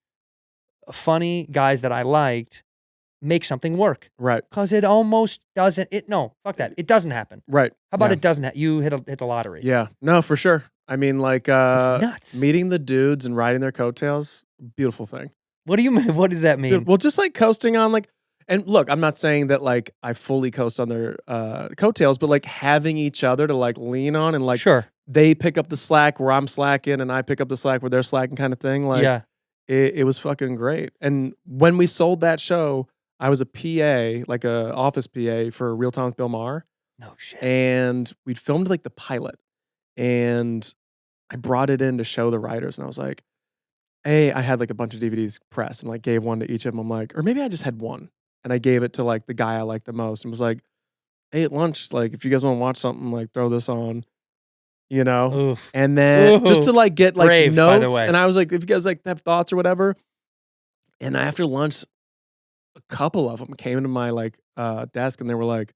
funny guys that I liked make something work. Right. Because it almost doesn't. No, fuck that. It doesn't happen. Right. How about Yeah. it doesn't? You hit the lottery. Yeah. No, for sure. I mean, like, It's nuts. meeting the dudes and riding their coattails, beautiful thing. What do you mean? What does that mean? Well, just like coasting on like, and look, I'm not saying that like I fully coast on their coattails, but like having each other to like lean on and like Sure. they pick up the slack where I'm slacking and I pick up the slack where they're slacking kind of thing. Like, Yeah. it was fucking great. And when we sold that show, I was a PA, like a office PA for Real Time with Bill Maher. No shit. And we'd filmed like the pilot. And I brought it in to show the writers. And I was like, hey, I had like a bunch of DVDs pressed and like gave one to each of them. I'm like, or maybe I just had one. And I gave it to like the guy I liked the most and was like, hey, at lunch, like if you guys want to watch something, like throw this on, you know? Oof. And then just to like get like Brave, by the notes. way. And I was like, if you guys like have thoughts or whatever. And after lunch, a couple of them came into my like desk and they were like,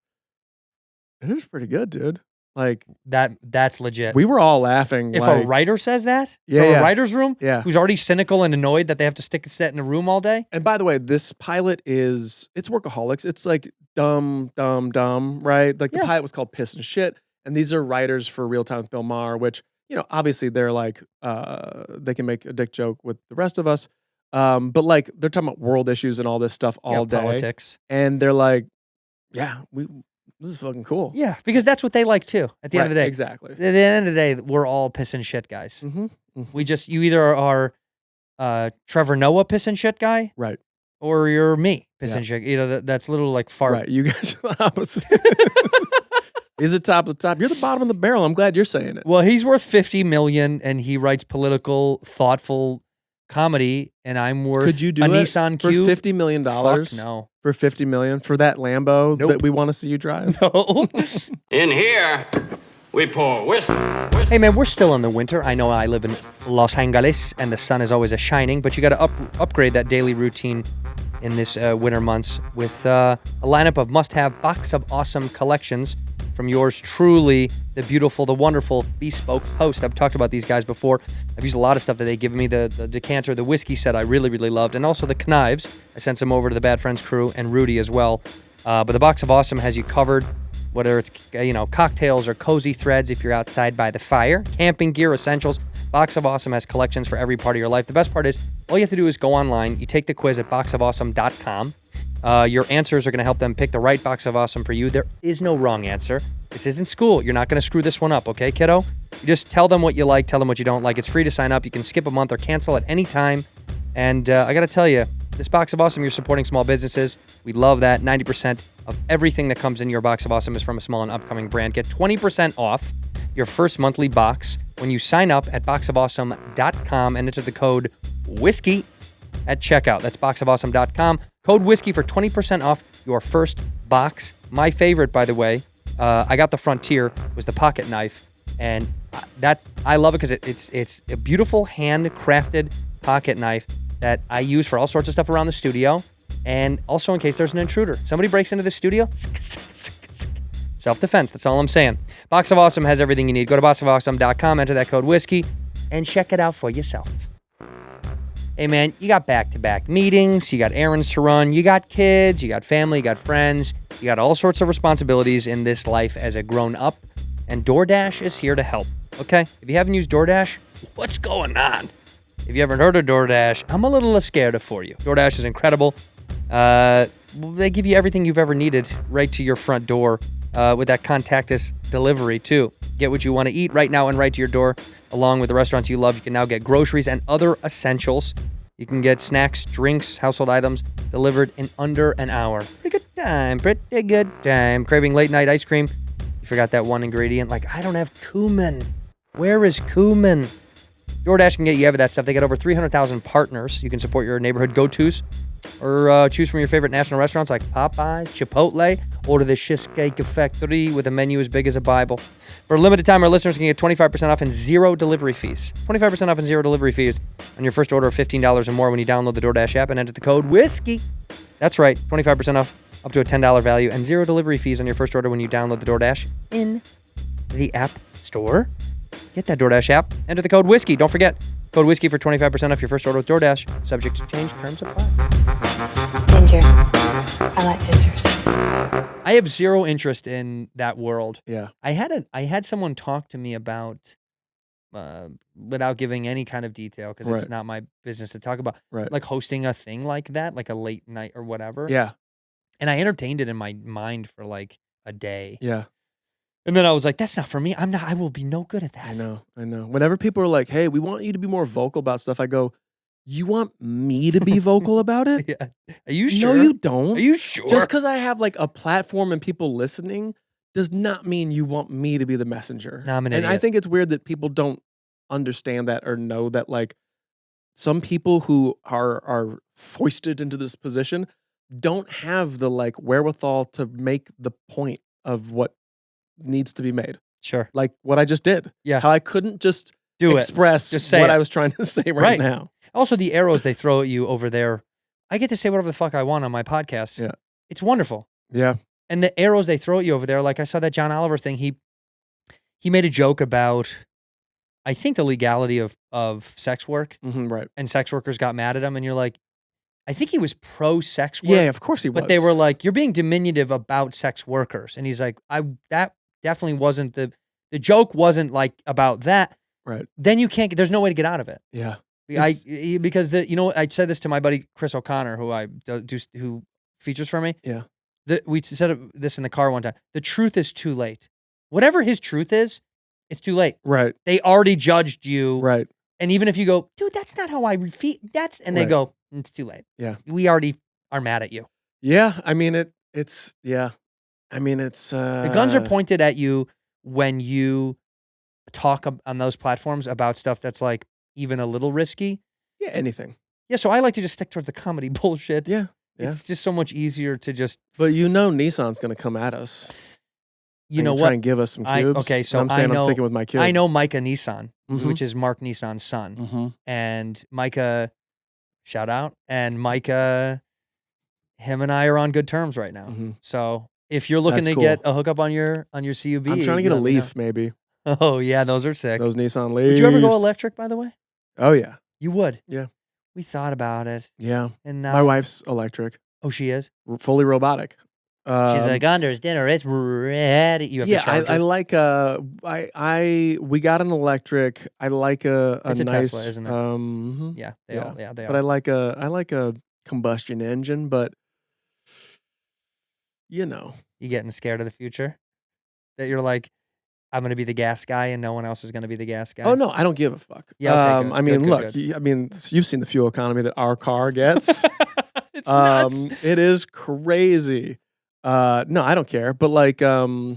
it was pretty good, dude. Like That's legit. we were all laughing. If like, a writer says that Yeah, from yeah. a writer's room, Yeah. who's already cynical and annoyed that they have to stick a set in a room all day, And by the way, this pilot it's workaholics. It's like dumb, right? Like the Yeah. pilot was called Piss and Shit. And these are writers for Real Time with Bill Maher, which, you know, obviously they're like, they can make a dick joke with the rest of us. But like they're talking about world issues and all this stuff all day. politics. And they're like, yeah, this is fucking cool. Yeah, because that's what they like too. At the end of the day, Exactly. At the end of the day, we're all piss and shit guys. Mm-hmm. You either are Trevor Noah piss and shit guy, Right. or you're me piss Yeah. and shit. You know, that's a little like fart. Right. You guys are the opposite. He's the top of the top. You're the bottom of the barrel. I'm glad you're saying it. Well, he's worth $50 million, and he writes political, thoughtful comedy, and I'm worth Could you do a it Nissan for Cube. $50 million? Fuck no. For $50 million for that Lambo Nope. that we want to see you drive? No. In here, we pour whiskey. Hey man, we're still in the winter. I know I live in Los Angeles, and the sun is always a shining, but you got to upgrade that daily routine in this winter months with a lineup of must-have Box of Awesome collections from yours truly, the beautiful, the wonderful Bespoke host. I've talked about these guys before. I've used a lot of stuff that they've given me. The decanter, the whiskey set I really, really loved, and also the knives. I sent some over to the Bad Friends crew and Rudy as well. But the Box of Awesome has you covered, whether it's cocktails or cozy threads if you're outside by the fire, camping gear, essentials. Box of Awesome has collections for every part of your life. The best part is all you have to do is go online. You take the quiz at boxofawesome.com. Your answers are going to help them pick the right Box of Awesome for you. There is no wrong answer. This isn't school. You're not going to screw this one up, okay, kiddo? You just tell them what you like, tell them what you don't like. It's free to sign up. You can skip a month or cancel at any time. And I got to tell you, this Box of Awesome, you're supporting small businesses. We love that. 90% of everything that comes in your Box of Awesome is from a small and upcoming brand. Get 20% off your first monthly box when you sign up at boxofawesome.com and enter the code WHISKEY at checkout. That's boxofawesome.com. Code WHISKEY for 20% off your first box. My favorite, by the way, I got the Frontier, was the pocket knife. And I love it because it's a beautiful handcrafted pocket knife that I use for all sorts of stuff around the studio. And also in case there's an intruder. Somebody breaks into the studio. Self-defense, that's all I'm saying. Box of Awesome has everything you need. Go to boxofawesome.com, enter that code WHISKEY, and check it out for yourself. Hey man, you got back-to-back meetings, you got errands to run, you got kids, you got family, you got friends, you got all sorts of responsibilities in this life as a grown-up, and DoorDash is here to help, okay? If you haven't used DoorDash, what's going on? If you haven't heard of DoorDash, I'm a little scared for you. DoorDash is incredible. They give you everything you've ever needed right to your front door with that contactless delivery, too. Get what you want to eat right now and right to your door. Along with the restaurants you love, you can now get groceries and other essentials. You can get snacks, drinks, household items delivered in under an hour. Pretty good time. Craving late night ice cream? You forgot that one ingredient. Like, I don't have cumin. Where is cumin? DoorDash can get you that stuff. They got over 300,000 partners. You can support your neighborhood go-tos or choose from your favorite national restaurants like Popeyes, Chipotle, or to the Cheesecake Factory with a menu as big as a Bible. For a limited time, our listeners can get 25% off and zero delivery fees. 25% off and zero delivery fees on your first order of $15 or more when you download the DoorDash app and enter the code WHISKEY. That's right, 25% off up to a $10 value and zero delivery fees on your first order when you download the DoorDash in the App Store. Get that DoorDash app. Enter the code WHISKEY. Don't forget, Code whiskey for 25% off your first order with DoorDash. Subject to change. Terms apply. Ginger. I like gingers. I have zero interest in that world. Yeah. I had someone talk to me about, without giving any kind of detail, because it's Right. not my business to talk about, Right. like hosting a thing like that, like a late night or whatever. Yeah. And I entertained it in my mind for like a day. Yeah. And then I was like, that's not for me. I will be no good at that. I know. Whenever people are like, hey, we want you to be more vocal about stuff, I go, you want me to be vocal about it? Yeah. Are you sure? No, you don't. Are you sure? Just because I have like a platform and people listening does not mean you want me to be the messenger. No, I'm an and I idiot. think it's weird that people don't understand that or know that like some people who are foisted into this position don't have the like wherewithal to make the point of what needs to be made. Sure. Like what I just did. Yeah. How I couldn't just Do it. express Just say what it. I was trying to say right Right. now. Also, the arrows they throw at you over there, I get to say whatever the fuck I want on my podcast. Yeah. It's wonderful. Yeah. And the arrows they throw at you over there, like I saw that John Oliver thing, he made a joke about, I think, the legality of sex work, Right. and sex workers got mad at him, and you're like, I think he was pro sex work. Yeah, of course he was. But they were like, you're being diminutive about sex workers. And he's like, that definitely wasn't the joke wasn't like about that. Right. Then you can't, there's no way to get out of it. Yeah. Because I said this to my buddy Chris O'Connor, who features for me. Yeah. We said this in the car one time. The truth is too late. Whatever his truth is, it's too late. Right. They already judged you. Right. And even if you go, dude, that's not how I feel. And they Right. go, it's too late. Yeah. We already are mad at you. Yeah. I mean, it's, yeah. I mean, it's, The guns are pointed at you when you talk on those platforms about stuff that's like even a little risky. yeah, anything. Yeah. So I like to just stick towards the comedy bullshit. Yeah. Yeah. It's just so much easier to just, But you know, Nissan's going to come at us. you know Try what? and give us some cubes. Okay, so And I'm saying I know- I'm sticking with my cube. I know Micah Nissan, Mhm. which is Mark Nissan's son. Mm-hmm. And Micah, shout out. And Micah, him and I are on good terms right now. Mhm. So if you're looking That's to get cool. a hookup on your CUB, I'm trying to get a let me know. Leaf, maybe. Oh yeah, those are sick. Those Nissan Leafs. Would you ever go electric? By the way, Oh yeah, you would. Yeah. We thought about it, yeah. and now My wife's electric, Oh, she is. fully robotic. She's like, Anders, dinner is ready. You have yeah, to charge I it. like we got an electric. I like a It's a nice Tesla, isn't it? mhm. Yeah, they But are. I like a combustion engine, but you know. You getting scared of the future? That you're like, I'm gonna be the gas guy, and no one else is gonna be the gas guy. Oh no, I don't give a fuck. Yeah, okay, good, I mean, good, look, good. I mean, you've seen the fuel economy that our car gets. It's nuts. It is crazy. No, I don't care. But like, I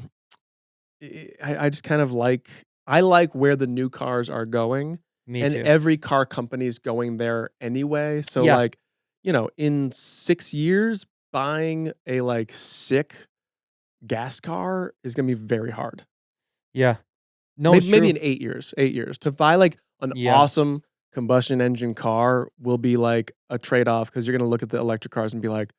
just kind of like, I like where the new cars are going. Me and too. every car company is going there anyway. So Yeah. like, in 6 years, buying a like sick gas car is going to be very hard. Yeah. No, Maybe in 8 years. 8 years to buy like an Yeah. awesome combustion engine car will be like a trade off because you're gonna look at the electric cars and be like,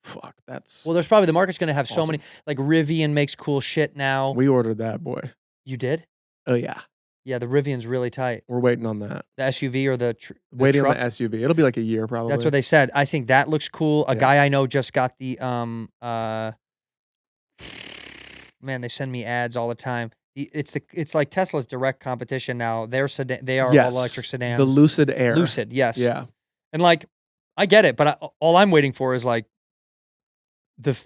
"Fuck, that's." Well, there's probably the market's gonna have so Awesome. many. Like Rivian makes cool shit now. we ordered that boy. You did? Oh yeah, Yeah, the Rivian's really tight. we're waiting on that. The SUV or the Waiting truck. on the SUV. It'll be like a year probably. That's what they said. I think that looks cool. A Yeah. guy I know just got the man, they send me ads all the time. It's like Tesla's direct competition now. They are Yes, all electric sedans. The Lucid Air. Lucid, yes. Yeah. And like I get it, but all I'm waiting for is like the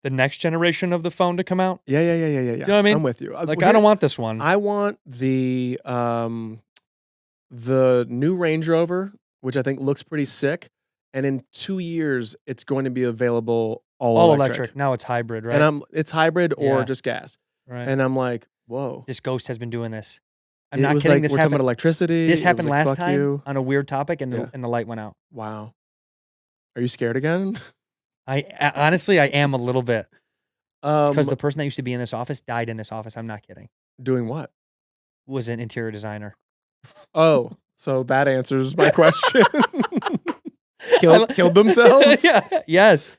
next generation of the phone to come out. Yeah. You know what I mean? I'm with you. Like I don't want this one. I want the new Range Rover, which I think looks pretty sick. And in 2 years, it's going to be available all electric. Now it's hybrid, right? And it's hybrid or Yeah. just gas. right. And I'm like, whoa. This Ghost has been doing this. I'm It not was kidding. like, This we're talking about happened. electricity. This It was happened like, last fuck time you. on a weird topic, and Yeah. the light went out. Wow. Are you scared again? Honestly, I am a little bit because Because the person that used to be in this office died in this office. I'm not kidding. doing what? Was an interior designer. Oh, so that answers my question. Killed themselves? Yeah. Yes.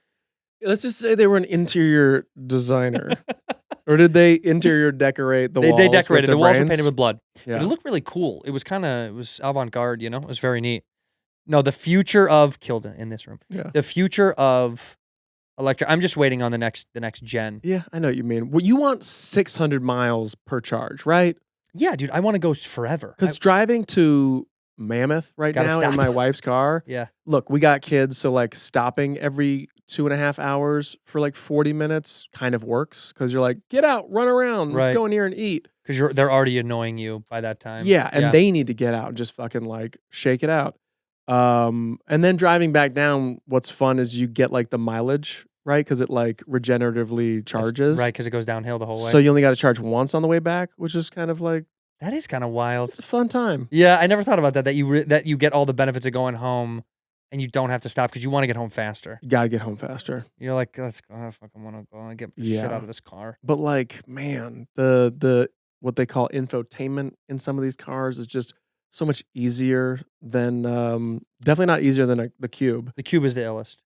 Let's just say they were an interior designer. Or did they interior decorate the walls? They decorated. The walls were brains? painted with blood. Yeah. But it looked really cool. It was it was avant-garde, you know? It was very neat. No, the future of, killed it in this room. Yeah. The future of electric, I'm just waiting on the next gen. Yeah, I know what you mean. Well, you want 600 miles per charge, right? Yeah, dude, I want to go forever. Because driving to Mammoth right Gotta now stop. in my wife's car. Yeah. Look, we got kids, so like stopping every 2.5 hours for like 40 minutes kind of works. Because you're like, get out, run around, let's Right. go in here and eat. Because they're already annoying you by that time. Yeah, and they need to get out and just fucking like shake it out. And then driving back down, what's fun is you get like the mileage, right? Because it like regeneratively charges. Right, because it goes downhill the whole way. So you only got to charge once on the way back, which is kind of like, that is kind of wild. it's a fun time. Yeah, I never thought about that. That you get all the benefits of going home, and you don't have to stop because you want to get home faster. You got to get home faster. You're like, let's go. I fucking want to go and get shit Yeah. out of this car. But like, man, the what they call infotainment in some of these cars is just so much easier than definitely not easier than the Cube. The Cube is the illest.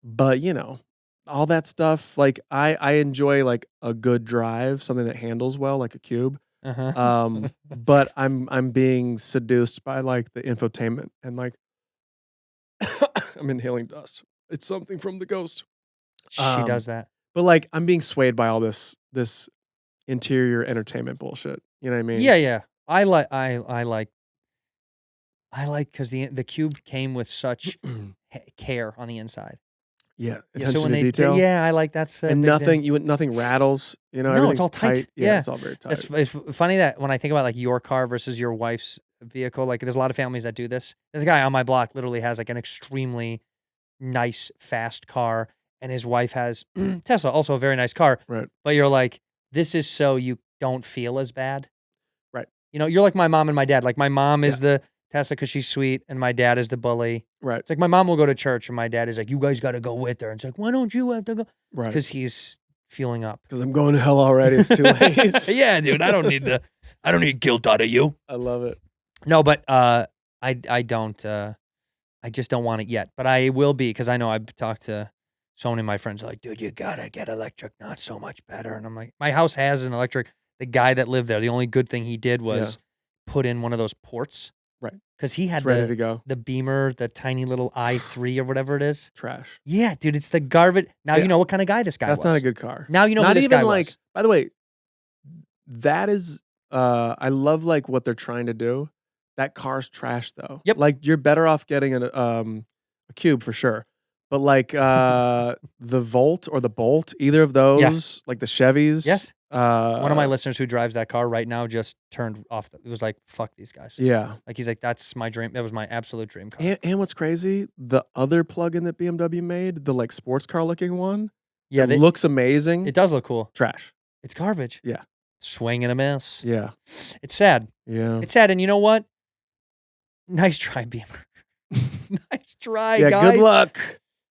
But you know, all that stuff, like I enjoy like a good drive, something that handles well, like a Cube. Uh-huh. But I'm being seduced by like the infotainment and like I'm inhaling dust. It's something from the ghost. She does that. But like I'm being swayed by all this interior entertainment bullshit. You know what I mean? Yeah. I like because the Cube came with such care on the inside. Yeah. Yeah, Attention so when to they detail. I like that's And big thing. nothing rattles. You know, No, everything's it's all tight. Yeah, Yeah. it's all very tight. It's funny that when I think about like your car versus your wife's vehicle, like there's a lot of families that do this. There's a guy on my block literally has like an extremely nice, fast car, and his wife has Tesla, also a very nice car. Right. But you're like, this is so you don't feel as bad. Right. You know, you're like my mom and my dad. Like my mom is the Tesla because she's sweet, and my dad is the bully. Right. It's like my mom will go to church, and my dad is like, you guys got to go with her. And it's like, why don't you have to go? Right. Because he's feeling up. Because I'm going to hell already. It's too late. Yeah, dude, I don't need guilt out of you. I love it. No, but I don't. I just don't want it yet. But I will be because I know I've talked to so many of my friends. Like, dude, you gotta get electric. Not so much better. And I'm like, my house has an electric. The guy that lived there, the only good thing he did was put in one of those ports. Right. Because he had It's ready to go. the Beamer, the tiny little i3 or whatever it is. Trash. Yeah, dude, it's the garbage. Now Yeah. you know what kind of guy this guy was. That's not a good car. Now you know Not who this even guy like, was. by the way, that is, I love like what they're trying to do. That car's trash though. Yep. Like you're better off getting a Cube for sure. But like the Volt or the Bolt, either of those, like the Chevys. Yes. One of my Uh, listeners who drives that car right now just turned off. It was like, fuck these guys. Yeah. Like he's like, that's my dream. That was my absolute dream car. And what's crazy, the other plug-in that BMW made, the like sports car looking one, Yeah, it looks amazing. it does look cool. Trash. It's garbage. Yeah. Swing and a miss. Yeah. It's sad. Yeah. It's sad. And you know what? Nice try, Beamer. Nice try, Yeah. guys. Good luck.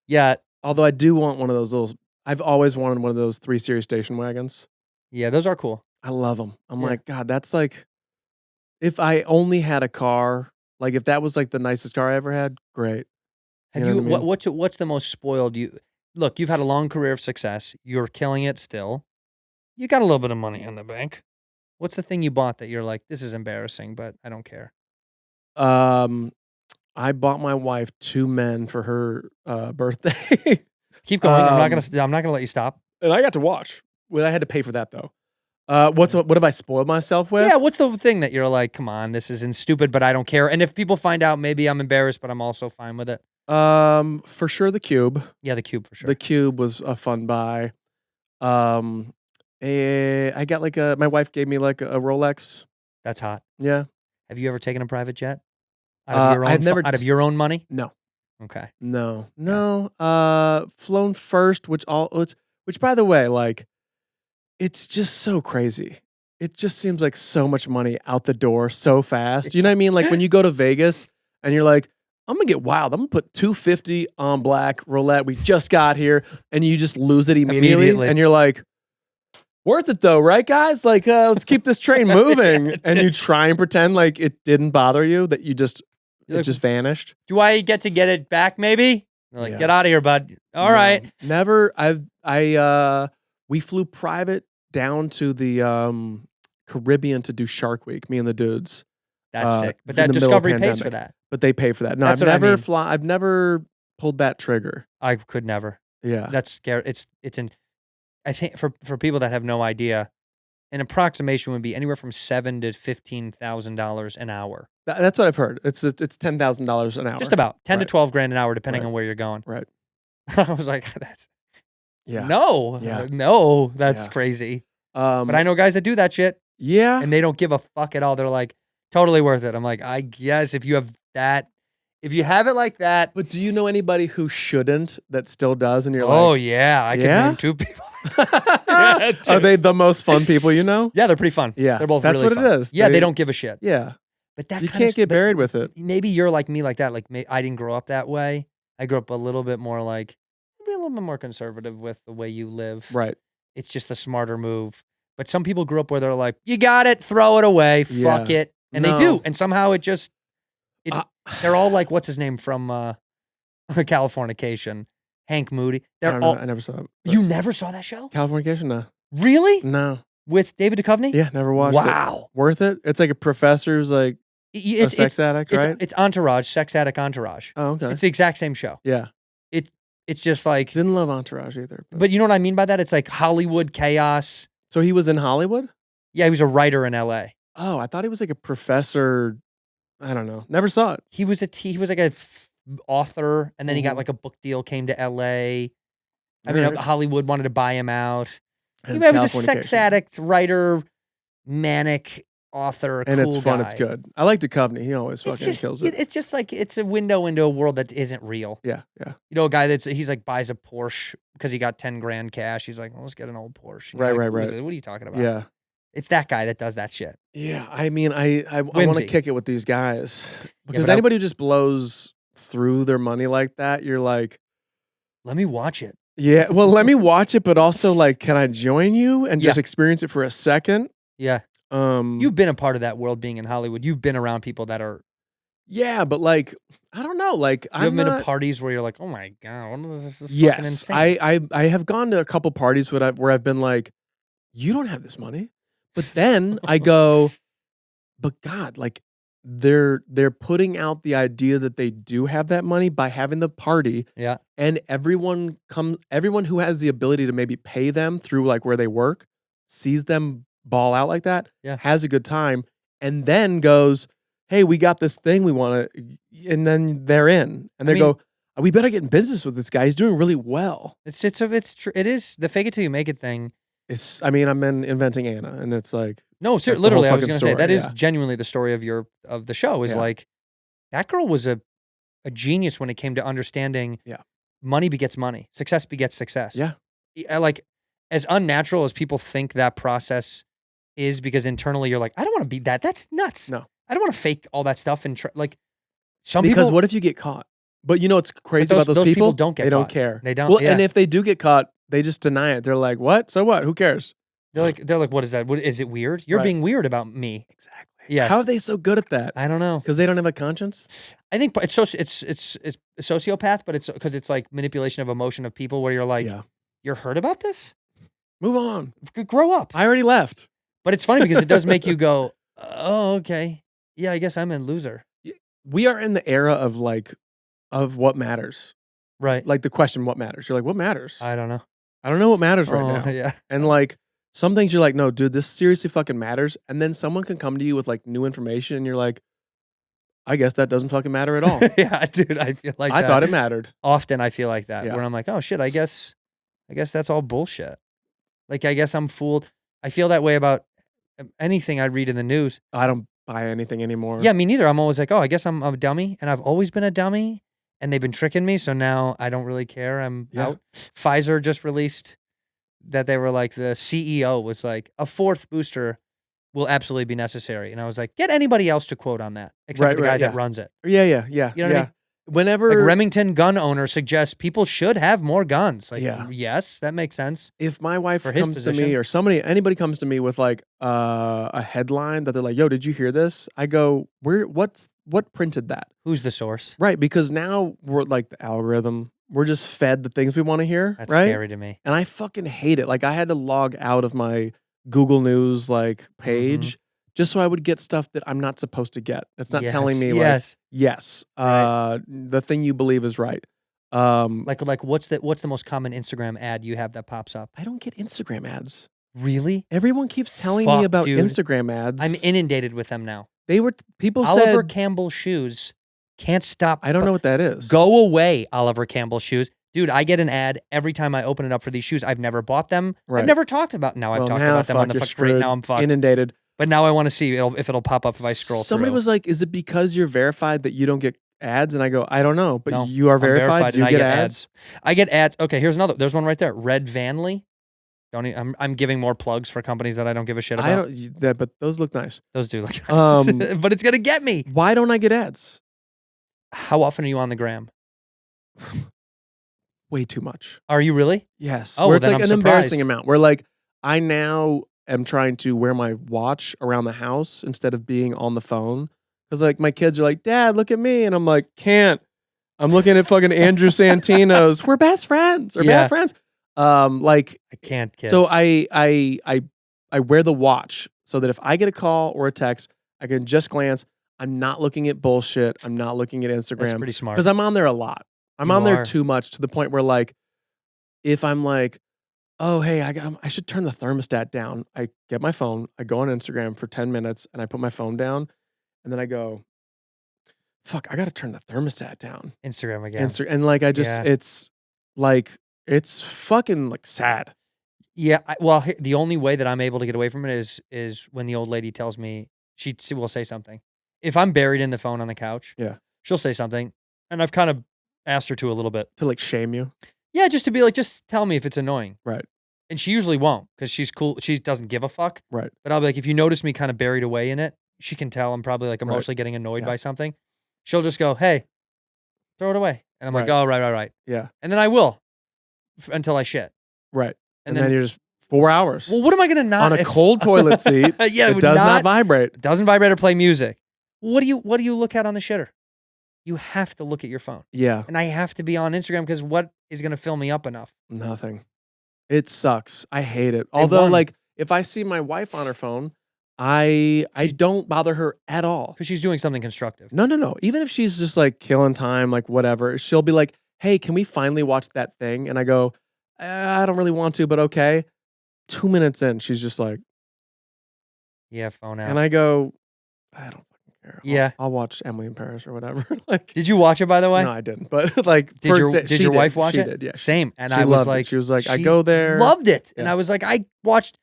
Yeah. Although I do want one of those little. I've always wanted one of those 3 Series station wagons. Yeah, those are cool. I love them. I'm Yeah. like, God, that's like, if I only had a car, like if that was like the nicest car I ever had, great. Have You know you, what I mean? what's the most spoiled look, you've had a long career of success. You're killing it still. You got a little bit of money in the bank. What's the thing you bought that you're like, this is embarrassing, but I don't care? I bought my wife 2 men for her birthday. Keep going. I'm not gonna let you stop. And I got to watch. Well, I had to pay for that though. What have I spoiled myself with? Yeah, what's the thing that you're like, come on, this isn't stupid, but I don't care. And if people find out, maybe I'm embarrassed, but I'm also fine with it. For sure the Cube. Yeah, the Cube for sure. The Cube was a fun buy. I got like my wife gave me like a Rolex. That's hot. Yeah. Have you ever taken a private jet? Out of your own money? No. Okay. No. Flown first, which by the way, like, it's just so crazy. It just seems like so much money out the door so fast. You know what I mean? Like when you go to Vegas and you're like, I'm gonna get wild. I'm gonna put $250 on black roulette. We just got here, and you just lose it immediately. And you're like, worth it though, right, guys? Like, let's keep this train moving. Yeah, and you try and pretend like it didn't bother you, that it just vanished. Do I get to get it back? Maybe. They're like, Yeah. get out of here, bud. All right. Never. We flew private down to the Caribbean to do Shark Week. Me and the dudes. That's sick. But in that the middle of Discovery pays for pandemic. that. But they pay for that. No, That's I've what I never mean. I've never pulled that trigger. I could never. Yeah. That's scary. I think for people that have no idea, an approximation would be anywhere from $7,000 to $15,000 an hour. That's what I've heard. It's $10,000 an hour. Just about 10 to Right. 12 grand an hour, depending Right. on where you're going. Right. I was like, that's Yeah. no, Yeah. no, that's Yeah. crazy. But But I know guys that do that shit, yeah. and they don't give a fuck at all. They're like, totally worth it. I'm like, I guess if you have that, if you have it like that. But do you know anybody who shouldn't that still does? And you're Oh like, yeah, I can Yeah? name 2 people. are dude. they the most fun people you know? Yeah, they're pretty fun. Yeah, they're both that's really what it fun. is. Yeah, They- they don't give a shit. Yeah. But that You kinda can't get but buried with it. Maybe you're like me, like that. Like I didn't grow up that way. I grew up a little bit more like maybe a little bit more conservative with the way you live. Right. It's just the smarter move. But some people grew up where they're like, you got it, throw it away, fuck Yeah. it, and they No. do. And somehow it just Uh, they're all like, what's his name from Californication, Hank Moody. I They're don't all. know. I never saw it. You never saw that show? Californication? No. Really? No. With David Duchovny? Yeah, never watched it. Wow. Worth it? It's like a professor's like a sex addict, right? It's Entourage, Sex Addict Entourage. Oh, okay. It's the exact same show. Yeah. It's just like, Didn't love Entourage either. but you know what I mean by that? It's like Hollywood chaos. So he was in Hollywood? Yeah, he was a writer in L.A. Oh, I thought he was like a professor. I don't know. Never saw it. He was like a author, and then he got Mhm. like a book deal, came to L.A. I mean, Alright. Hollywood wanted to buy him out. He Hence was a sex Californication. addict, writer, manic author, And cool it's fun. guy. It's good. I like Duchovny. He always fucking It's just, kills it. it's just like it's a window into a world that isn't real. Yeah, yeah. You know, a guy he's like buys a Porsche because he got 10 grand cash. He's like, well, let's get an old Porsche. You're Right, like, right, "Who is right. it? What are you talking about? Yeah. It's that guy that does that shit. Yeah. I mean, I want to Whimsy. kick it with these guys because but I- anybody who just blows through their money like that, you're like, Let me watch it. yeah, well, let me watch it, but also like, can I join you and just Yeah. experience it for a second? Yeah. You've been a part of that world being in Hollywood. You've been around people that are, yeah, but like, I don't know, like, you haven't I'm been not, to parties where you're like, oh my God, this is fucking yes, insane. I have gone to a couple parties where I've been like, you don't have this money, but then I go, but God, like they're putting out the idea that they do have that money by having the party, Yeah. and everyone who has the ability to maybe pay them through like where they work, sees them ball out like that, Yeah. has a good time, and then goes, hey, we got this thing we want to, and then they're in, and they I mean- go, we better get in business with this guy. He's doing really well. It is the fake it till you make it thing. I mean, I'm inventing Anna, and it's like, No, That's the whole literally, I was fucking going to say that story, is yeah. genuinely the story of the show. Is Yeah. like that girl was a genius when it came to understanding. Yeah. Money begets money. Success begets success. Yeah. Like as unnatural as people think that process is, because internally you're like, I don't want to be that. That's nuts. No. I don't want to fake all that stuff and like some because people. what if you get caught? But you know what's crazy those- about those, those people people? don't get They don't caught. care. They don't- Well, yeah. and if they do get caught, they just deny it. They're like, "What? So what? Who cares?" They're like, what is that? What is it weird? You're Right. being weird about me. Exactly. Yes. How are they so good at that? I don't know. Because they don't have a conscience. I think it's a sociopath, but it's because it's like manipulation of emotion of people where you're like, Yeah. you're hurt about this? Move on. Grow up. I already left. But it's funny because it does make you go, oh, okay. Yeah, I guess I'm a loser. We are in the era of what matters. Right. Like the question, what matters? You're like, what matters? I don't know. I don't know what matters right Oh, now. Yeah. And like some things you're like, no, dude, this seriously fucking matters. And then someone can come to you with like new information and you're like, I guess that doesn't fucking matter at all. Yeah, dude, I feel like I that. thought it mattered. Often I feel like that Yeah. where I'm like, oh shit, I guess that's all bullshit. Like, I guess I'm fooled. I feel that way about anything I read in the news. I don't buy anything anymore. Yeah, me neither. I'm always like, oh, I guess I'm a dummy, and I've always been a dummy, and they've been tricking me, so now I don't really care. I'm Yeah. out. Pfizer just released that they were like, the CEO was like, a fourth booster will absolutely be necessary. And I was like, get anybody else to quote on that, except Right, for the guy right, that yeah. runs it. Yeah. You know what I yeah. mean? Whenever Like Remington gun owner suggests people should have more guns. Like, Yeah. yes, that makes sense. if my wife For his comes to me position. or anybody comes to me with like a headline that they're like, yo, did you hear this? I go, what printed that? Who's the source? Right. Because now we're like the algorithm. We're just fed the things we want to hear. That's right. scary to me. And I fucking hate it. Like I had to log out of my Google News like Mm-hmm. page, just so I would get stuff that I'm not supposed to get. That's not Yes, telling me yes. like, yes, Right. the thing you believe is right. Like what's the most common Instagram ad you have that pops up? I don't get Instagram ads. Really? Everyone keeps telling me Fuck, about dude. Instagram ads. I'm inundated with them now. People Oliver said, Campbell shoes. Can't stop. I don't know what that is. Go away, Oliver Campbell shoes. Dude, I get an ad every time I open it up for these shoes. I've never bought them. Right. I've never talked about. Now I've Well, talked now, about them on fuck, the you're fuck. Great, now I'm fucked. inundated. But now I want to see if it'll pop up if I scroll Somebody through. was like, "Is it because you're verified that you don't get ads?" And I go, "I don't know, but No, you are I'm verified. and You I get ads." I get ads. Okay, here's another. There's one right there. Red Vanley. I'm giving more plugs for companies that I don't give a shit about. I don't. But those look nice. Those do look Um, nice. But it's gonna get me. Why don't I get ads? How often are you on the gram? Way too much. Are you really? Yes. Oh, where it's then like I'm an embarrassing surprised. amount. Where like I now am trying to wear my watch around the house instead of being on the phone. Because like my kids are like, "Dad, look at me," and I'm like, "Can't." I'm looking at fucking Andrew Santino's. We're best friends or Yeah. bad friends. Like I can't kiss. so I wear the watch so that if I get a call or a text, I can just glance. I'm not looking at bullshit. I'm not looking at That's Instagram pretty smart. because I'm on there a lot. I'm You on there are. too much to the point where like if I'm like, oh hey, I should turn the thermostat down. I get my phone, I go on Instagram for 10 minutes, and I put my phone down, and then I go, fuck, I gotta turn the thermostat down. Instagram again. And like I just, Yeah. it's like it's fucking like sad. Yeah, the only way that I'm able to get away from it is when the old lady tells me she will say something. If I'm buried in the phone on the couch, Yeah. she'll say something, and I've kind of asked her to a little bit. To like shame you. Yeah, just to be like, just tell me if it's annoying. Right. And she usually won't because she's cool. She doesn't give a fuck. Right. But I'll be like, if you notice me kind of buried away in it, she can tell I'm probably like Right. emotionally getting annoyed Yeah. by something. She'll just go, "Hey, throw it away," and I'm like, Right. "Oh, right," Yeah. and then I will until I shit. Right. And And then then you're just 4 hours Well, what am I gonna not on a if- cold toilet seat. Yeah, it does not vibrate. It doesn't vibrate or play music. What do you look at on the shitter? You have to look at your phone. Yeah. And I have to be on Instagram because what is going to fill me up enough? Nothing. It sucks. I hate it. They Although, won. like, if I see my wife on her phone, I don't bother her at all. Because she's doing something constructive. No. Even if she's just like killing time, like whatever, she'll be like, "Hey, can we finally watch that thing?" And I go, "I don't really want to, but okay." 2 minutes in, she's just like, Yeah, phone out. and I go, "I don't fucking care. Yeah. I'll watch Emily in Paris or whatever." Like, Did you watch it, by the way? no, I didn't. But like, Did your, did your wife watch she it? Did, yeah. Same. And She I was loved it. like, She was like, I she go there. Loved it. And Yeah. I was like, I watched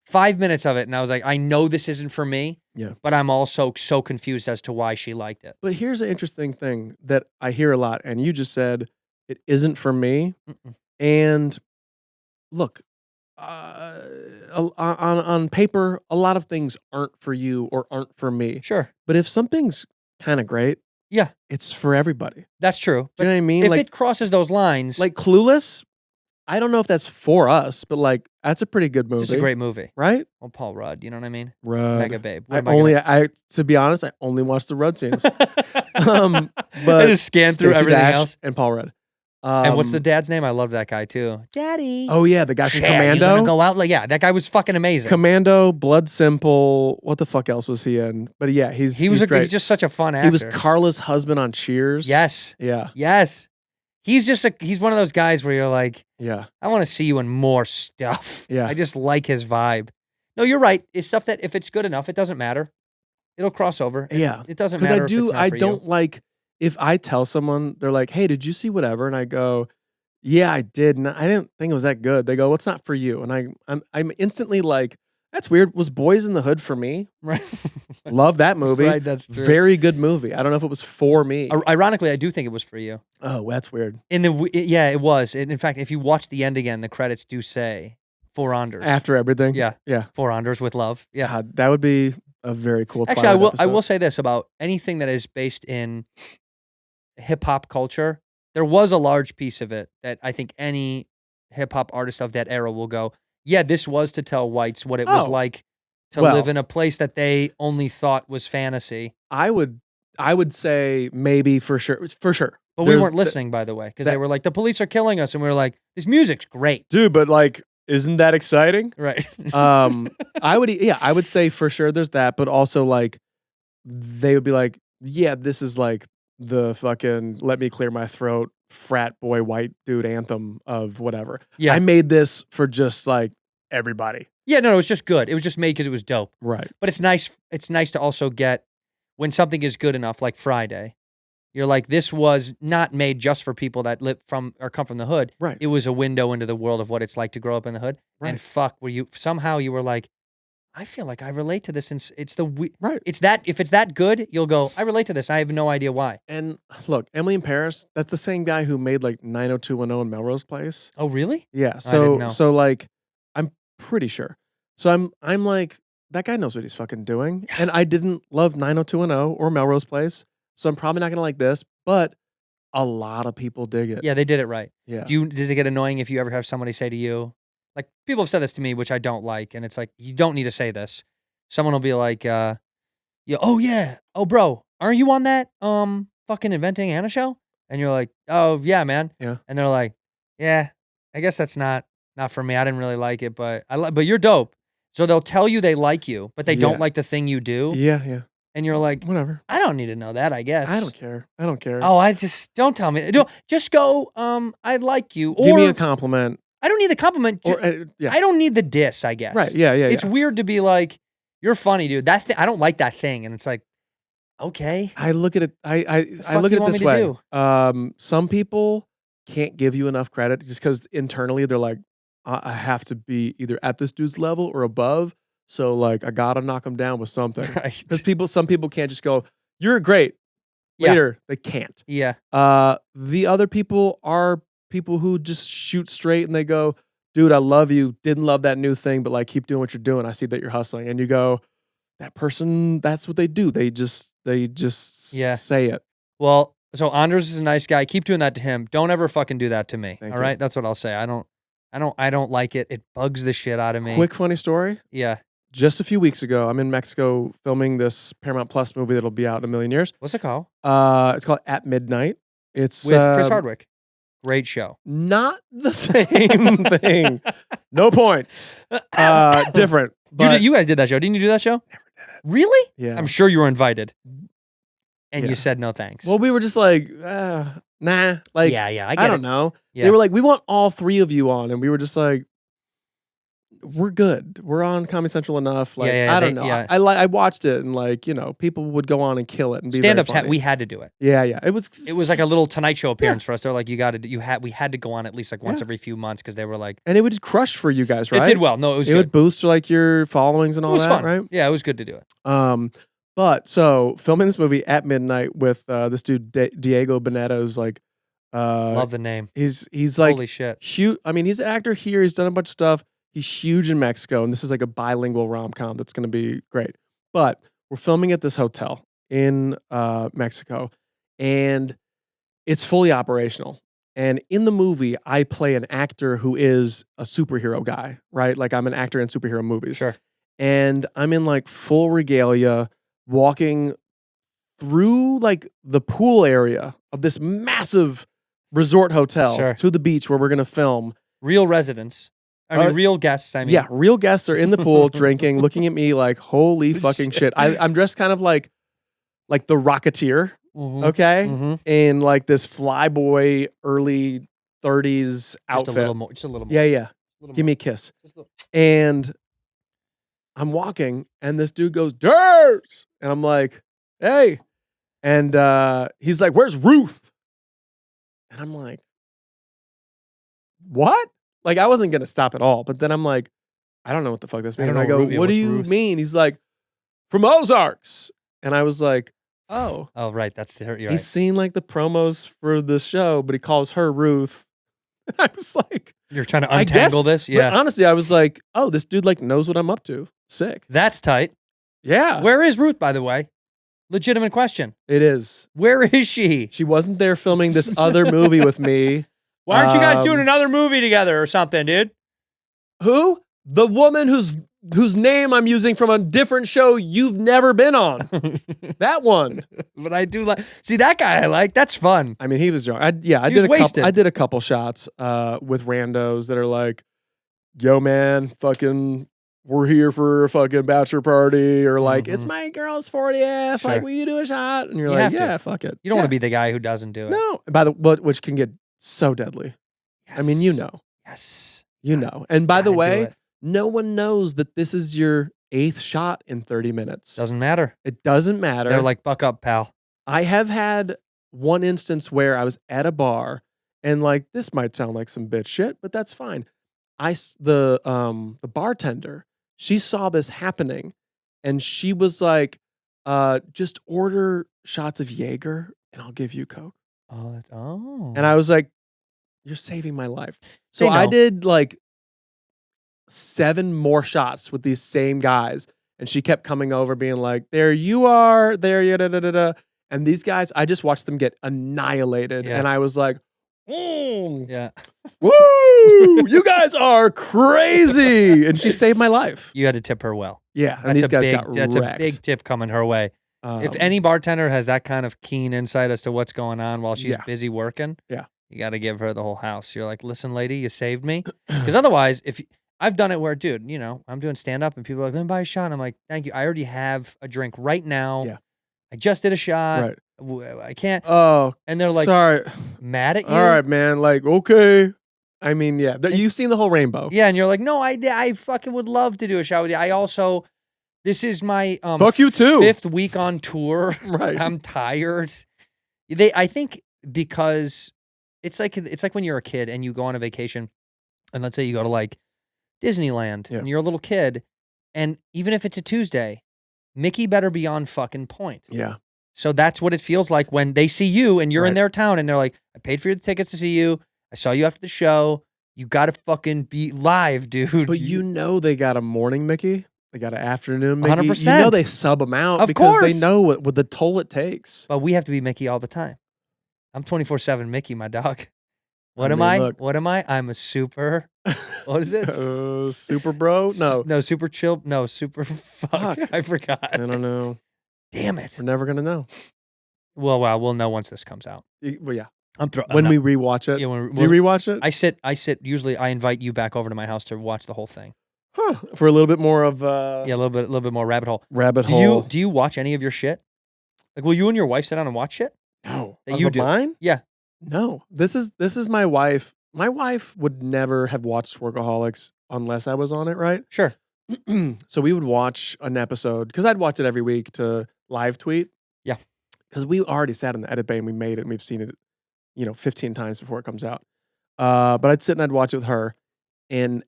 5 minutes of it. And I was like, I know this isn't for me. Yeah. But I'm also so confused as to why she liked it. But here's an interesting thing that I hear a lot, and you just said it isn't for me. Mm-mm. And look, on paper, a lot of things aren't for you or aren't for me. Sure. But if something's kind of great, Yeah, it's for everybody. that's true. Do But you know what I mean? if Like, it crosses those lines, like Clueless, I don't know if that's for us, but like that's a pretty good movie. just a great movie. right? Well, Paul Rudd, you know what I mean? Rudd. Mega babe. I to be honest, I only watched the Rudd scenes. But But I just scanned through Stacey everything Dash else. and Paul Rudd. And what's the dad's name? I love that guy too. Daddy. Oh yeah, the guy from Shit, you gonna Commando. go out? Like, yeah, that guy was fucking amazing. Commando, Blood Simple. What the fuck else was he in? But yeah, he's great. He's just such a fun actor. He was Carla's husband on Cheers. Yes. Yeah. Yes. He's just he's one of those guys where you're like, Yeah. I want to see you in more stuff. Yeah. I just like his vibe. No, you're right. It's stuff that if it's good enough, it doesn't matter. It'll cross over. Yeah. It doesn't Because matter. I if do. it's not I for don't you. like if I tell someone they're like, "Hey, did you see whatever?" And I go, "Yeah, I did. And I didn't think it was that good." They go, "Well, it's not for you." And I'm instantly like, "That's weird. Was Boys in the Hood for me?" Right. Love that movie. Right, that's true. Very good movie. I don't know if it was for me. Ironically, I do think it was for you. Oh, that's weird. Yeah, it was. In fact, if you watch the end again, the credits do say for Anders. After everything. Yeah. Yeah. For Anders with love. Yeah. God, that would be a very cool. Actually, I Twilight will episode. say this about anything that is based in hip hop culture. There was a large piece of it that I think any hip hop artist of that era will go, yeah, this was to tell whites what it was Oh. like to Well- live in a place that they only thought was fantasy. I would say maybe for sure. But we There's weren't the- listening, by the way, because they that- were like, the police are killing us. And we were like, this music's great. Dude, but like isn't that exciting? Right. I would say for sure there's that, but also like they would be like, yeah, this is like the fucking let me clear my throat frat boy white dude anthem of whatever. Yeah. I made this for just like everybody. Yeah, no, it was just good. It was just made because it was dope. Right. But it's nice. It's nice to also get when something is good enough, like Friday. You're like, this was not made just for people that live from or come from the hood. Right. It was a window into the world of what it's like to grow up in the hood. Right. And fuck, were you somehow you were like, I feel like I relate to this, and it's Right. It's that if it's that good, you'll go, I relate to this. I have no idea why. And look, Emily in Paris, that's the same guy who made like 90210 in Melrose Place. Oh, really? Yeah. didn't know. So like I'm pretty sure. So I'm like, that guy knows what he's fucking doing. And I didn't love 90210 or Melrose Place. So I'm probably not gonna like this, but a lot of people dig it. Yeah, they did it right. Yeah. Does it get annoying if you ever have somebody say to you, like people have said this to me, which I don't like, and it's like you don't need to say this. Someone will be like, oh yeah, oh bro, aren't you on that fucking Inventing Anna show? And you're like, oh yeah, man. Yeah. And they're like, yeah, I guess that's not for me. I didn't really like it, but but you're dope. So they'll tell you they like you, but they Yeah. don't like the thing you do. Yeah. And you're like, Whatever. I don't need to know that, I guess. I don't care. Oh, I just don't tell me. Just go, I like you. Or Give me a compliment. I don't need the compliment. Or yeah. I don't need the diss, I guess. Right. Yeah. It's weird to be like, you're funny, dude. That I don't like that thing. And it's like, okay. I look at it. I fuck look you at it want this me to way. Some people can't give you enough credit just because internally they're like, I have to be either at this dude's level or above. So like, I gotta knock him down with something. Right. Because some people can't just go, "You're great." Yeah. Later, they can't. Yeah. The other people are people who just shoot straight and they go, "Dude, I love you. Didn't love that new thing, but like, keep doing what you're doing. I see that you're hustling." And you go, "That person, that's what they do. They just Yeah. say it." Well, so Anders is a nice guy. Keep doing that to him. Don't ever fucking do that to me. Thank all you. right? That's what I'll say. I don't like it. It bugs the shit out of me. Quick funny story. Yeah. Just a few weeks ago, I'm in Mexico filming this Paramount Plus movie that'll be out in a million years. What's it called? It's called At Midnight. It's With Chris Hardwick. Great show. Not the same thing. No points. Different. But You guys did that show. Didn't you do that show? never did it. Really? Yeah. I'm sure you were invited. And Yeah. you said no thanks. Well, we were just like, nah. Like, yeah, I get I it. don't know. Yeah. They were like, we want all three of you on, and we were just like, we're good. We're on Comedy Central enough. Like, Yeah, I don't they- know. yeah. I watched it, and like, people would go on and kill it and be Stand-ups, very funny. we had to do it. Yeah. It was Like a little Tonight Show appearance for us. They're like, we had to go on at least like once Yeah. every few months because they were like, and it would crush for you guys, right? it did well. No, it was It good. would boost like your followings and It all was that, fun. right? Yeah, it was good to do it. But so filming this movie At Midnight with this dude Diego Boneta, who's like, Love the name. he's like Holy shit. huge. I mean, he's an actor here. He's done a bunch of stuff. He's huge in Mexico, and this is like a bilingual rom-com that's going to be great. But we're filming at this hotel in Mexico, and it's fully operational. And in the movie, I play an actor who is a superhero guy, right? Like I'm an actor in superhero movies. Sure. And I'm in like full regalia, walking through like the pool area of this massive resort hotel Sure. to the beach where we're going to film. Real residents. Real guests, I mean. Yeah, real guests are in the pool drinking, looking at me like, holy fucking shit. I'm dressed kind of like the Rocketeer, Mhm. okay? Mhm. In like this flyboy early 30s outfit. Just a little more. Just a little more. Yeah. A little Give more. me a kiss. Just a little- And I'm walking, and this dude goes, "Dirt!" And I'm like, "Hey." And he's like, "Where's Ruth?" And I'm like, "What?" Like, I wasn't going to stop at all. But then I'm like, I don't know what the fuck this I means. don't And I know go, Ruth- "What do what's you Ruth?" mean?" He's like, "From Ozarks." And I was like, oh. Oh, right. That's the. You're He's right. seen like the promos for the show, but he calls her Ruth. I was like, You're trying to I guess- untangle this? but Yeah. honestly, I was like, oh, this dude like knows what I'm up to. Sick. That's tight. Yeah. Where is Ruth, by the way? Legitimate question. It is. Where is she? She wasn't there filming this other movie with me. Why aren't you guys doing Um, another movie together or something, dude? Who? The woman whose name I'm using from a different show you've never been on. That one. But I do like. See, that guy I like. That's fun. I mean, he was drunk. I He was did a wasted. couple. I did a couple shots with randos that are like, yo man, fucking we're here for a fucking bachelor party, or like it's my girl's 40th, Sure. like will you do a shot? And you're You like, have to. yeah, fuck it. You don't want to be the guy who doesn't do it. No. By the which can get so deadly. I mean, you Yes. know. Yes. You know. And by the Gotta do way, it. no one knows that this is your 8th shot in 30 minutes. Doesn't matter. It doesn't matter. They're like, buck up, pal. I have had one instance where I was at a bar and like this might sound like some bitch shit, but that's fine. The bartender, she saw this happening and she was like, just order shots of Jaeger and I'll give you Coke. Oh. And I was like, you're saving my life. So They I know. did like 7 more shots with these same guys. And she kept coming over being like, there you are, there you da da da da. And these guys, I just watched them get annihilated. Yeah. And I was like, Yeah. woo, you guys are crazy. And she saved my life. You had to tip her well. Yeah. And That's these a guys big. got That's wrecked. a big tip coming her way. If Um, any bartender has that kind of keen insight as to what's going on while she's Yeah. busy working, Yeah. you got to give her the whole house. You're like, listen, lady, you saved me. Because otherwise, I've done it where, dude, you know, I'm doing stand up and people are like, then buy a shot. And I'm like, thank you. I already have a drink right now. Yeah. I just did a shot. Right. I can't. Oh, And they're like, sorry. mad at you. All right, man. Like, okay. I mean, yeah. You've seen the whole rainbow. Yeah. And you're like, no, I fucking would love to do a shot with you. I also, this is my Fuck you too. 5th week on tour. Right. I'm tired. I think because it's like when you're a kid and you go on a vacation and let's say you go to like Disneyland Yeah. and you're a little kid and even if it's a Tuesday, Mickey better be on fucking point. Yeah. So that's what it feels like when they see you and you're in Right. their town and they're like, I paid for your tickets to see you. I saw you after the show. You got to fucking be live, dude. But you know they got a morning Mickey. They got an afternoon Mickey. 100%. You know they sub them out Of because course. they know what the toll it takes. But we have to be Mickey all the time. I'm 24/7 Mickey, my dog. What I am mean, I? look. What am I? I'm a super. What is it? Super bro? No. No, super chill. No, super fuck. Fuck. I forgot. I don't know. Damn it. We're never going to know. Well, we'll know once this comes out. Well, yeah. I'm throwing. When we rewatch it. Yeah, when Do you rewatch it? I sit. Usually, I invite you back over to my house to watch the whole thing. Huh. For a little bit more of Yeah, a little bit more rabbit hole. rabbit Do hole. you watch any of your shit? Like, will you and your wife sit down and watch shit? No. that Of you do? mine? Yeah. No. This is my wife. My wife would never have watched Workaholics unless I was on it, right? Sure. So we would watch an episode because I'd watch it every week to live tweet. Yeah. Because we already sat in the edit bay and we made it and we've seen it, 15 times before it comes out. But I'd sit and I'd watch it with her. And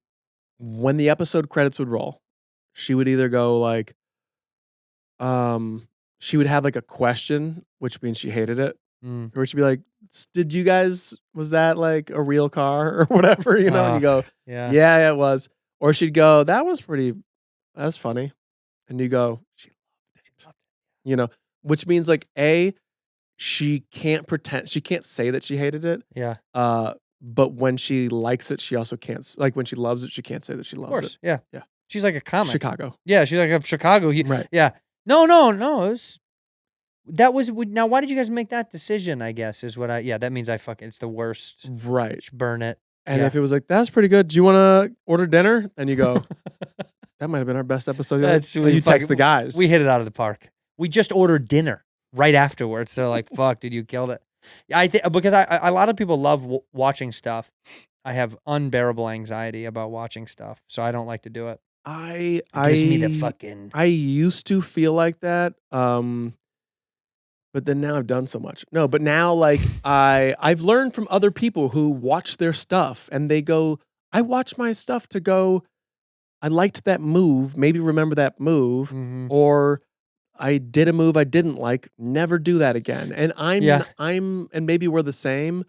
when the episode credits would roll, she would either go like, she would have like a question, which means she hated it. Mm. Or she'd be like, was that like a real car or whatever, and you go, Yeah. yeah, it was. Or she'd go, that's funny. And you go, she loved it. Which means like, she can't say that she hated it. Yeah. But when she likes it, she also can't, like when she loves it, she can't say that she Of loves course. it. Yeah. Yeah. She's like a comic. Chicago. Yeah, she's like a Chicago. Right. Yeah. No. That was now. Why did you guys make that decision? I guess is what that means it's the worst. Right. Just burn it. And Yeah. if it was like, that's pretty good. Do you want to order dinner? And you go, that might have been our best episode. That's You text the guys. We hit it out of the park. We just ordered dinner right afterwards. They're like, "Fuck, dude, you killed it." I think because a lot of people love watching stuff. I have unbearable anxiety about watching stuff, so I don't like to do it. It gives me the fucking. I used to feel like that. But then now I've done so much. No, but now like I've learned from other people who watch their stuff and they go, I watch my stuff to go, I liked that move, maybe remember that move, Mhm. or I did a move I didn't like, never do that again. And and maybe we're the same.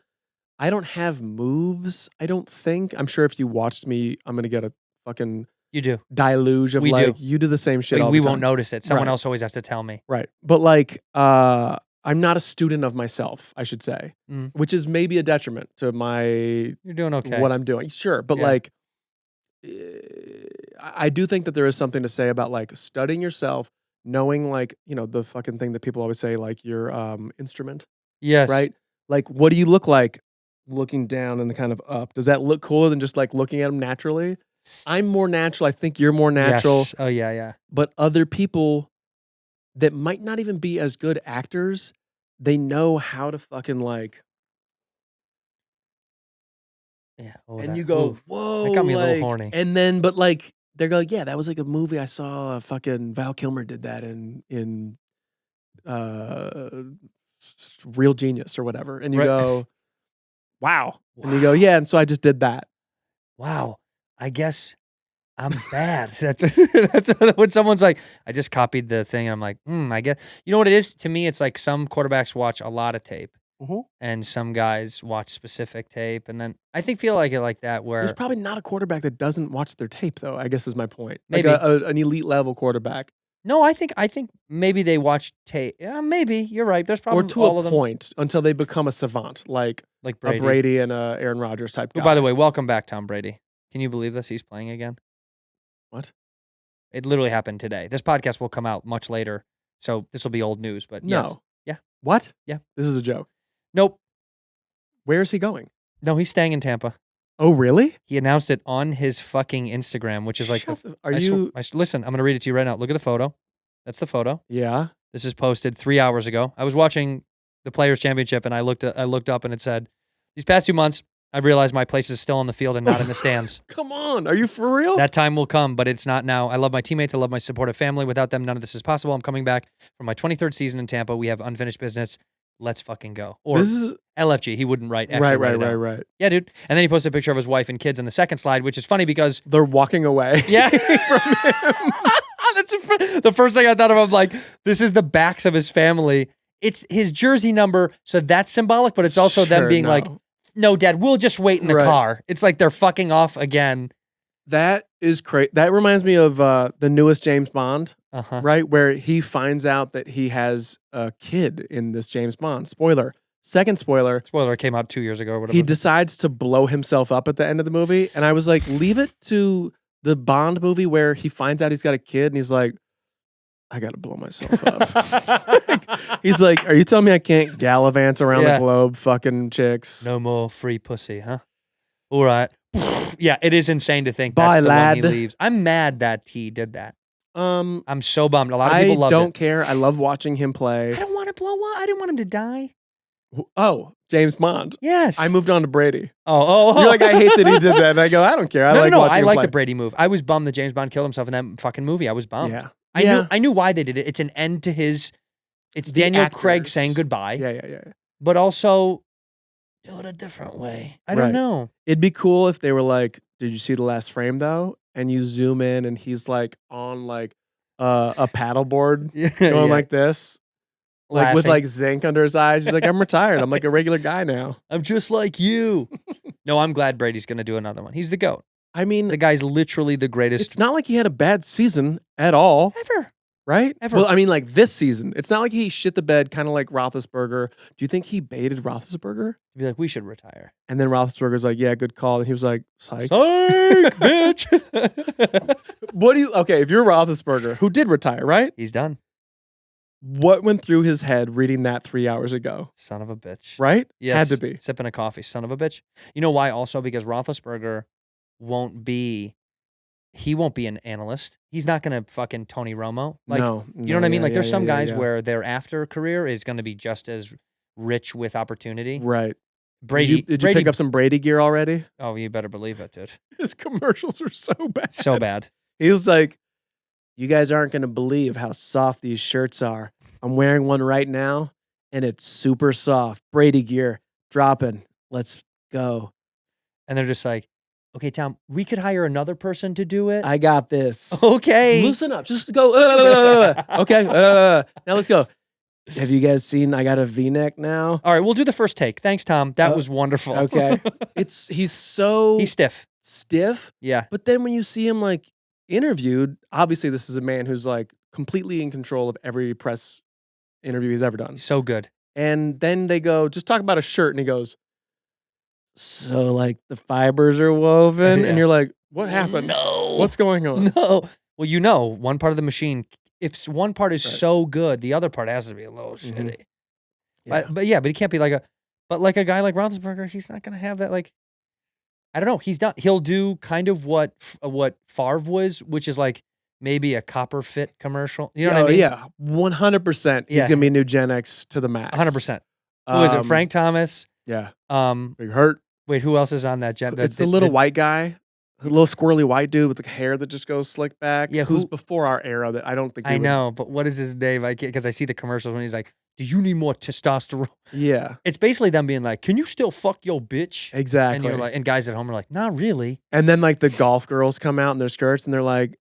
I don't have moves, I don't think. I'm sure if you watched me, I'm gonna get a fucking You do. deluge of We like, do. you do the same shit all We the won't time. notice it. Someone Right. else always has to tell me. Right. But like, I'm not a student of myself, I should say, Mm. which is maybe a detriment to You're doing okay. what I'm doing. Sure. But Yeah. like, I do think that there is something to say about like studying yourself, knowing like, the fucking thing that people always say, like your instrument, Yes. right? Like, what do you look like looking down and kind of up? Does that look cooler than just like looking at them naturally? I'm more natural. I think you're more natural. Yes. Oh yeah. But other people that might not even be as good actors, they know how to fucking like. Yeah. Oh, And that- you go, ooh. whoa. That got me a little like- horny. And then, but like, they're going, yeah, that was like a movie I saw. Fucking Val Kilmer did that in Real Genius or whatever. And you Right. go, wow. And you go, yeah. And so I just did that. Wow. I guess I'm bad. That's when someone's like, I just copied the thing. And I'm like, I guess. You know what it is? To me, it's like some quarterbacks watch a lot of tape. And some guys watch specific tape, and then I feel like it like that where There's probably not a quarterback that doesn't watch their tape, though. I guess is my point. Maybe. Like an elite level quarterback, no, I think maybe they watch tape. Yeah, maybe you're right. There's probably or to all a of them point until they become a savant, like Brady. a Brady and a Aaron Rodgers type guy. Who, by the way, welcome back, Tom Brady. Can you believe this? He's playing again. What? It literally happened today. This podcast will come out much later, so this will be old news. But yes. No, Yeah. What? Yeah. This is a joke. Nope. Where is he going? No, he's staying in Tampa. Oh, really? He announced it on his fucking Instagram, which is like, Are you? listen, I'm going to read it to you right now. Look at the photo. That's the photo. Yeah. This is posted 3 hours ago. I was watching the Players Championship, and I looked up, and it said, "These past 2 months, I've realized my place is still on the field and not in the stands. Come on. Are you for real? That time will come, but it's not now. I love my teammates. I love my supportive family. Without them, none of this is possible. I'm coming back for my 23rd season in Tampa. We have unfinished business. Let's fucking go." Or this is LFG. He wouldn't write. Actually write it out. right. Yeah, dude. And then he posted a picture of his wife and kids in the second slide, which is funny because They're walking away. yeah, from him. That's the first thing I thought of. I'm like, this is the backs of his family. It's his jersey number, so that's symbolic. But it's also them Sure, being no. like, "No, Dad, we'll just wait in the Right. car." It's like they're fucking off again. That is crazy. That reminds me of the newest James Bond, Uh-huh. right? Where he finds out that he has a kid in this James Bond. Spoiler. Second spoiler. Spoiler, it came out 2 years ago or whatever. He decides to blow himself up at the end of the movie. And I was like, leave it to the Bond movie where he finds out he's got a kid and he's like, I got to blow myself up. He's like, are you telling me I can't gallivant around Yeah. the globe fucking chicks? No more free pussy, huh? All right. Yeah, it is insane to think Bye, that's the lad. one he leaves. I'm mad that he did that. Um, I'm so bummed. A lot of I people loved don't it. care. I love watching him play. I don't want to blow up. I didn't want him to die. Oh, James Bond. Yes. I moved on to Brady. Oh. You're like, I hate that he did that. And I go, I don't care. I like no. watching I him like play. the Brady move. I was bummed that James Bond killed himself in that fucking movie. I was bummed. Yeah. I knew why they did it. It's an end to his. It's The Daniel Craig actors. saying goodbye. Yeah. But also do it a different way. I don't Right. know. It'd be cool if they were like, did you see the last frame though? And you zoom in and he's like on like a paddleboard going like this. Like with Laughing. like zinc under his eyes. He's like, I'm retired. I'm like a regular guy now. I'm just like you. No, I'm glad Brady's going to do another one. He's the GOAT. I mean, The guy's literally the greatest it's not like he had a bad season at all, ever. right? Ever. Well, I mean, like this season. It's not like he shit the bed, kind of like Roethlisberger. Do you think he baited Roethlisberger? Be like, we should retire. And then Roethlisberger's like, yeah, good call. And he was like, psych. Psych, bitch. What do you, okay, if you're Roethlisberger, who did retire, right? He's done. What went through his head reading that 3 hours ago? Son of a bitch. Right? Yes. Had to be. Sipping a coffee. Son of a bitch. You know why also? Because Roethlisberger won't be an analyst. He's not going to fucking Tony Romo. Like, no, you know what I mean? yeah, Like, there's yeah, some yeah, guys yeah. where their after career is going to be just as rich with opportunity. Right. Brady. Did you pick up some Brady gear already? Oh, you better believe it, dude. His commercials are so bad. So bad. He was like, you guys aren't going to believe how soft these shirts are. I'm wearing one right now, and it's super soft. Brady gear, dropping. Let's go. And they're just like, okay, Tom, we could hire another person to do it. I got this. Okay. Loosen up. Just go. Okay. Now let's go. Have you guys seen I got a V-neck now? All right, we'll do the first take. Thanks, Tom. That Oh, was wonderful. Okay. He's so He's stiff. stiff. Yeah. But then when you see him like interviewed, obviously this is a man who's like completely in control of every press interview he's ever done. So good. And then they go, just talk about a shirt. And he goes, so like the fibers are woven. Yeah. And you're like, what happened? No. What's going on? No. Well, you know, one part of the machine, if one part is Right. so good, the other part has to be a little Mhm. shitty. Yeah. But he can't be like a guy like Roethlisberger, he's not going to have that like, I don't know. He'll do kind of what Favre was, which is like maybe a copper fit commercial. You know what I mean? Yeah, 100%. He's Yeah. gonna be new Gen X to the max. 100%. Who is it? Frank Thomas. Yeah. Um, Big Hurt. wait, who else is on that? It's the little white guy, the little squirrely white dude with the hair that just goes slick back. Yeah, who's who- before our era that I don't think. I know, but what is his name? I can't, because I see the commercials when he's like, "Do you need more testosterone?" Yeah, It's basically them being like, "Can you still fuck your bitch?" exactly. And you're like, and guys at home are like, "Not really." And then like the golf girls come out in their skirts and they're like,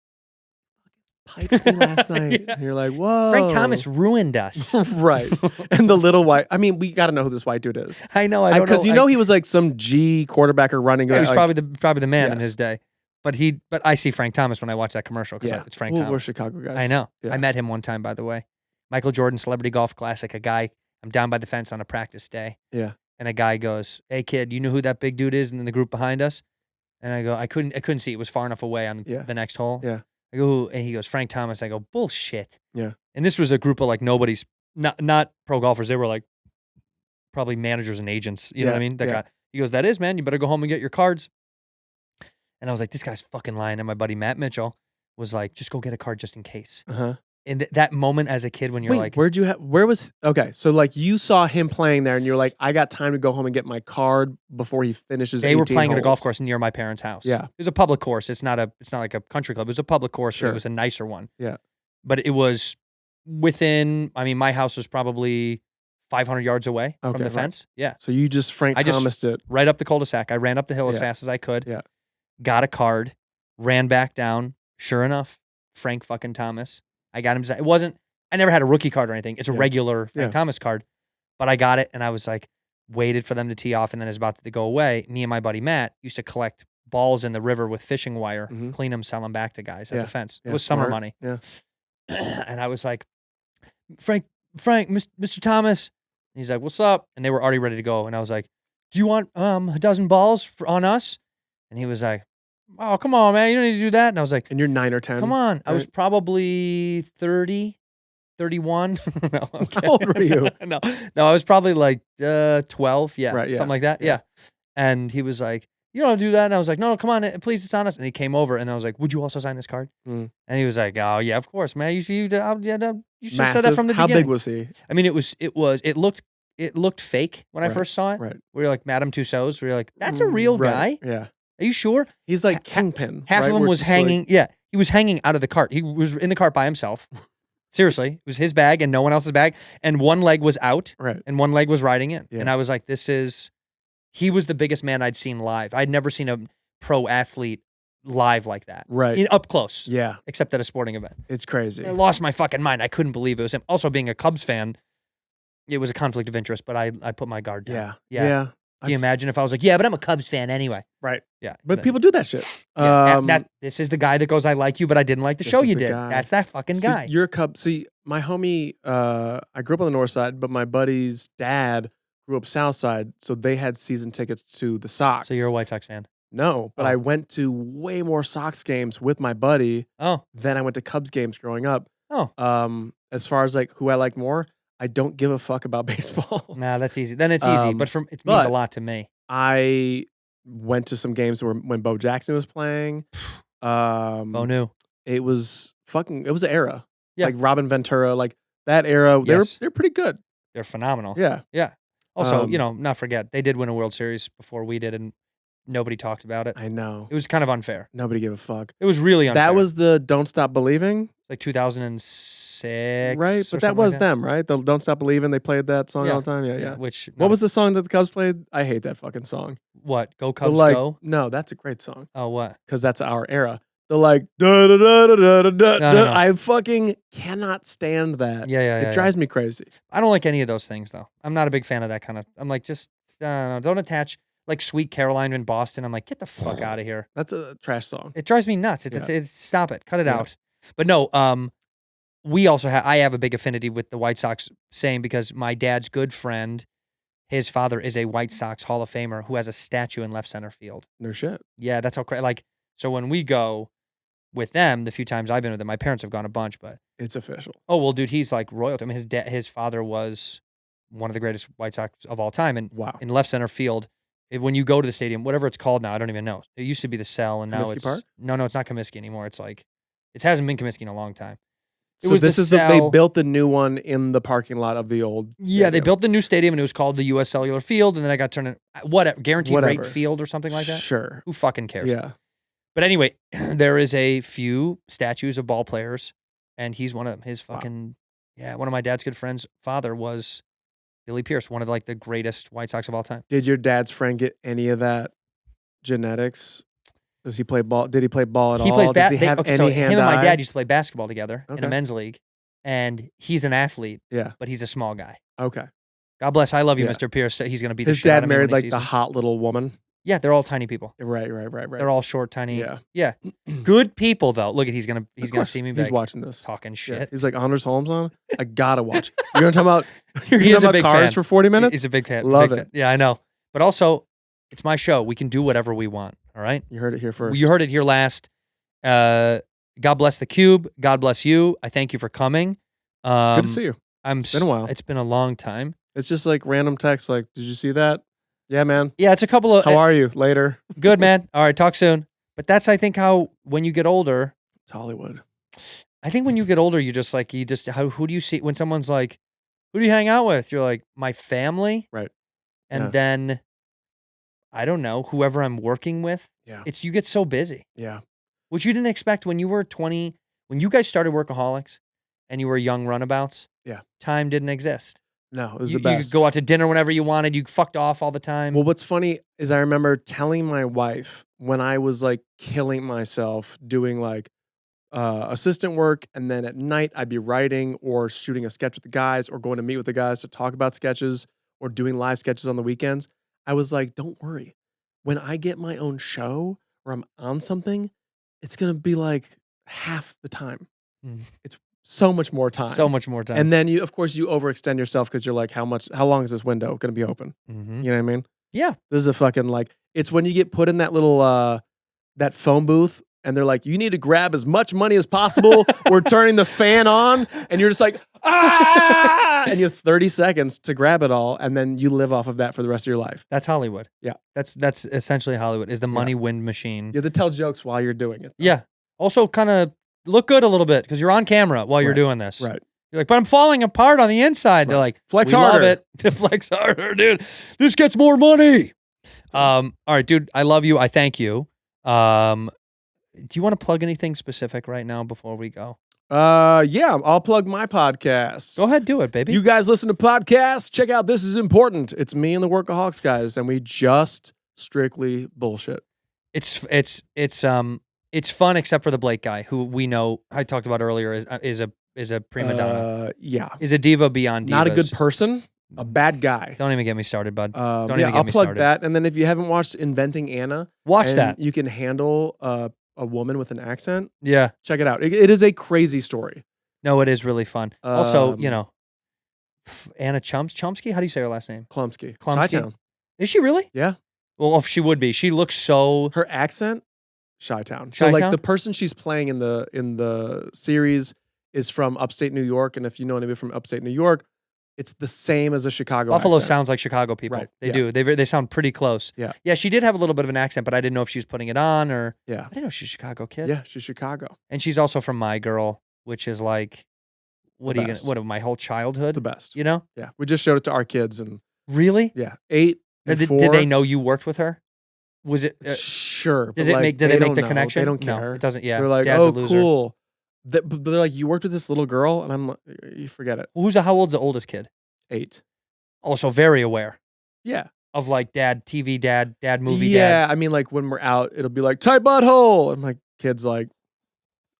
"Piped me last night." Yeah. And you're like, "Whoa." Frank Thomas ruined us. Right. And the little white. I mean, we got to know who this white dude is. I know. I don't know. Because you know he was like some G quarterback or running. he was like, probably the man in Yes. his day. But I see Frank Thomas when I watch that commercial because yeah, it's Frank we're Thomas. Chicago guys. I know. Yeah. I met him one time, by the way. Michael Jordan Celebrity Golf Classic. A guy, I'm down by the fence on a practice day. Yeah. And a guy goes, "Hey kid, you know who that big dude is in the group behind us?" And I go, I couldn't see. It was far enough away on Yeah. the next hole. Yeah. I go, "Who?" And he goes, "Frank Thomas." I go, "Bullshit." Yeah. And this was a group of like nobody's, not pro golfers. They were like probably managers and agents. You know what I Yeah, mean? That yeah. guy. He goes, "That is, man. You better go home and get your cards." And I was like, "This guy's fucking lying." And my buddy Matt Mitchell was like, "Just go get a card just in case." Uh-huh. And that moment as a kid when you're Wait, like, where was, okay, so like you saw him playing there and you're like, I got time to go home and get my card before he finishes they were 18 playing at a golf holes. course near my parents' house. Yeah. It was a public course. It's not like a country club. It was a public course. But Sure. it was a nicer one. Yeah. But it was within, I mean, my house was probably 500 yards away from Okay, the right. fence. Yeah. So you just Frank I just- Thomas'd it. Right up the cul-de-sac. I ran up the hill as Yeah. fast as I could. Yeah. Got a card, ran back down. Sure enough, Frank fucking Thomas. I got him. It wasn't, I never had a rookie card or anything. It's a Yeah. regular Frank Yeah. Thomas card. But I got it and I was like, waited for them to tee off and then it was about to go away. Me and my buddy Matt used to collect balls in the river with fishing wire, Mhm. clean them, sell them back to guys at Yeah. the fence. It Yeah, was summer smart. money. Yeah. And I was like, Frank, Mr. Thomas. And he's like, "What's up?" And they were already ready to go. And I was like, "Do you want a dozen balls on us?" And he was like, "Oh, come on, man. You don't need to do that." And I was like, And you're 9 or 10. "Come on." I was right? probably 30, 31. No, I'm How old were you? no, I was probably like 12. Yeah. Right, yeah, Something like that. yeah. Yeah. And he was like, "You don't do that." And I was like, "No, come on, please, it's on us." And he came over and I was like, "Would you also sign this card?" Mm. And he was like, "Oh, yeah, of course, man. You should have said that Massive. from the How beginning." big was he? I mean, it looked fake when I Right, first saw it. Right. We were like Madame Tussauds. We were like, "That's a real Right, guy. Yeah. Are you sure?" He's like Kingpin. Half right? of him Where was it's just like- hanging. Yeah, he was hanging out of the cart. He was in the cart by himself. Seriously, it was his bag and no one else's bag. And one leg was out right. and one leg was riding in. Yeah. And I was like, he was the biggest man I'd seen live. I'd never seen a pro athlete live like that. Right. Up close. Yeah. Except at a sporting event. It's crazy. I lost my fucking mind. I couldn't believe it was him. Also, being a Cubs fan, it was a conflict of interest, but I put my guard down. Yeah. Yeah. Yeah. Can you imagine if I was like, "Yeah, but I'm a Cubs fan anyway." Right. Yeah. But people do that shit. Yeah, this is the guy that goes, "I like you, but I didn't like the This show is you the did." guy. That's that fucking See, guy. you're a Cub. See, my homie, I grew up on the north side, but my buddy's dad grew up south side, so they had season tickets to the Sox. So you're a White Sox fan. No, but Oh. I went to way more Sox games with my buddy Oh. than I went to Cubs games growing up. Oh. As far as like who I like more, I don't give a fuck about baseball. Nah, that's easy. Then it's easy, but it means a lot to me. I went to some games when Bo Jackson was playing. Bo knew. It was an era. Yeah. Like Robin Ventura, like that era. Yes. They're pretty good. They're phenomenal. Yeah. Yeah. Also, Um, not forget, they did win a World Series before we did, and nobody talked about it. I know. It was kind of unfair. Nobody gave a fuck. It was really unfair. That was the Don't Stop Believing, like 2006. right? or But something that was like them, right? The Don't Stop Believing. They played that song all the time. Yeah, yeah. Which What was the song that the Cubs played? I hate that fucking song. what? Go The, Cubs like, go. No, that's a great song Oh, what? because that's our era. The like da da da da da da da. No, no, no. I fucking cannot stand that. Yeah. It drives me crazy. I don't like any of those things though. I'm not a big fan of that kind of. I'm like, just don't attach like Sweet Caroline in Boston. I'm like, get the fuck out of here. That's a trash song. It drives me nuts. It's stop it. Cut it Yeah. out. But no, we also I have a big affinity with the White Sox, same because my dad's good friend, his father is a White Sox Hall of Famer who has a statue in left center field. No shit. Yeah, that's how crazy. Like, so when we go with them, the few times I've been with them, my parents have gone a bunch, but It's official. oh well, dude, he's like royalty. I mean, his father was one of the greatest White Sox of all time, and Wow. in left center field, when you go to the stadium, whatever it's called now, I don't even know. It used to be the Cell, and now Comiskey it's Park? no, it's not Comiskey anymore. It's like it hasn't been Comiskey in a long time. It So was this the is they Cell. built the new one in the parking lot of the old. Yeah, they stadium. built the new stadium, and it was called the U.S. Cellular Field, and then I got turned whatever guaranteed Whatever. rate field or something like that. Sure. Who fucking cares? Yeah. But anyway, there is a few statues of ball players, and he's one of them. His fucking one of my dad's good friends' father was Billy Pierce, one of like the greatest White Sox of all time. Did your dad's friend get any of that genetics? Does he play ball? Did he play ball at He all? plays Does he basketball. have So any him and my hand-eye? dad used to play basketball together in Okay. a men's league, and he's an athlete, Yeah. but he's a small guy. Okay. God bless. I love you, Yeah. Mr. Pierce. He's going to beat the His shit out dad of me when married he like sees the me. hot little woman. Yeah, they're all tiny people. Right. They're all short, tiny. Yeah. Good people though. Look at he's gonna Of gonna course, see me. He's Back watching this. talking Yeah. shit. He's like, Anders Holm's on? I gotta watch. You're gonna talk about you're He gonna is talk a big about cars fan. for 40 minutes? He's a big fan. Love big it. fan. Yeah, I know. But also, it's my show. We can do whatever we want. All right. You heard it here first. You heard it here last. God bless the Cube. God bless you. I thank you for coming. Good to see you. It's been a while. It's been a long time. It's just like random texts like, did you see that? Yeah, man. Yeah, it's a couple of How are you? Later. good, man. All right, talk soon. But that's I think how when you get older. It's Hollywood. I think when you get older, who do you see when someone's like, who do you hang out with? You're like, my family. Right. And Yeah. then, I don't know, whoever I'm working with. Yeah. You get so busy, Yeah. which you didn't expect when you were 20, when you guys started Workaholics and you were young runabouts. Yeah. Time didn't exist. No, it was You the could best. go out to dinner whenever you wanted. You fucked off all the time. Well, what's funny is I remember telling my wife when I was like killing myself doing like assistant work, and then at night I'd be writing or shooting a sketch with the guys or going to meet with the guys to talk about sketches or doing live sketches on the weekends. I was like, don't worry. When I get my own show or I'm on something, it's going to be like half the time. Mm. It's so much more time. So much more time. And then you, of course, you overextend yourself because you're like, how long is this window going to be open? Mhm. You know what I mean? Yeah. This is a fucking like, it's when you get put in that little, that phone booth and they're like, you need to grab as much money as possible. We're turning the fan on. And you're just like, ah! And you have 30 seconds to grab it all. And then you live off of that for the rest of your life. That's Hollywood. Yeah. That's essentially Hollywood is the money wind machine. You have to tell jokes while you're doing it. Yeah. Also kind of look good a little bit because you're on camera while you're Right. doing this. Right. You're like, but I'm falling apart on the inside. They're like, Flex we harder. love it. Flex harder, dude. This gets more money. All right, dude. I love you. I thank you. Do you want to plug anything specific right now before we go? Yeah, I'll plug my podcast. Go ahead, do it, baby. You guys listen to podcasts? Check out This Is Important. It's me and the Workaholics guys, and we just strictly bullshit. It's fun except for the Blake guy who we know I talked about earlier is a prima donna. Yeah. Is a diva beyond divas. Not a good person, a bad guy. Don't even get me started, bud. Don't Yeah, even get I'll me plug started. that. And then if you haven't watched Inventing Anna, Watch and that. you can handle a woman with an accent, Yeah. check it out. It is a crazy story. No, it is really fun. Also, Um, you know, Anna Chomsky. How do you say her last name? Klumsky. Klumsky. Chi-town. Is she really? Yeah. Well, if she would be. She looks so. Her accent, Chi-town. So like Chi-town? the person she's playing in the series is from upstate New York, and if you know anybody from upstate New York, it's the same as a Chicago Buffalo accent. sounds like Chicago people. Right, They yeah. do. They sound pretty close. Yeah. Yeah, she did have a little bit of an accent, but I didn't know if she was putting it on or. Yeah. I didn't know she's a Chicago kid. Yeah, she's Chicago. And she's also from My Girl, which is like, what The are you best. gonna? What my whole childhood? It's the best. You know? Yeah. We just showed it to our kids, and Really? yeah, 8 and Did 4. they know you worked with her? Was it? Sure. Does but, it like, make? Did they make don't the know. connection? They don't No, care. it doesn't. Yeah. They're like, Dad's oh, a loser. cool. But they're like, you worked with this little girl, and I'm like, you forget it. How old's the oldest kid? 8. Also very aware Yeah. of like dad TV, dad movie, Yeah. I mean, like when we're out, it'll be like tight butthole. And my kid's like,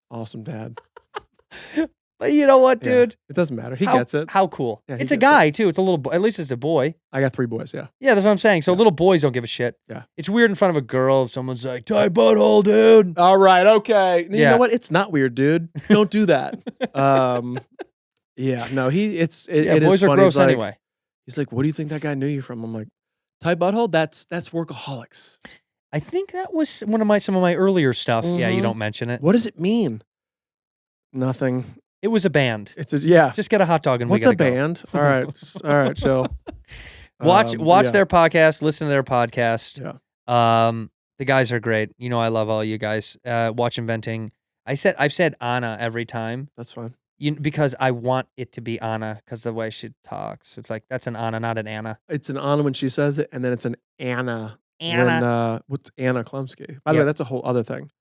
awesome dad. dad. But you know what, Yeah. dude? It doesn't matter. He How- gets it. How cool. Yeah, he It's a gets it. guy too. It's a little. At least it's a boy. I got 3 boys. Yeah. Yeah, that's what I'm saying. So little boys don't give a shit. Yeah. It's weird in front of a girl if someone's like tight butthole, dude. All right. Okay. You Yeah. know what? It's not weird, dude. Don't do that. Yeah. No, it Yeah, is boys are funny. gross He's like, anyway. He's like, what do you think that guy knew you from? I'm like, tight butthole? That's Workaholics. I think that was some of my earlier stuff. Yeah, you Mhm. don't mention it. What does it mean? Nothing. It was a band. It's a, yeah. Just get a hot dog and What's we a gotta go. band? All right. All right. So Watch yeah. their podcast. Listen to their podcast. Yeah. The guys are great. You know, I love all you guys. Watch Inventing. I've said Anna every time. That's fine. Because I want it to be Anna because the way she talks. It's like, that's an Anna, not an Anna. It's an Anna when she says it, and then it's an Anna. Anna. When, what's Anna Klumsky? By the Yep. way, that's a whole other thing.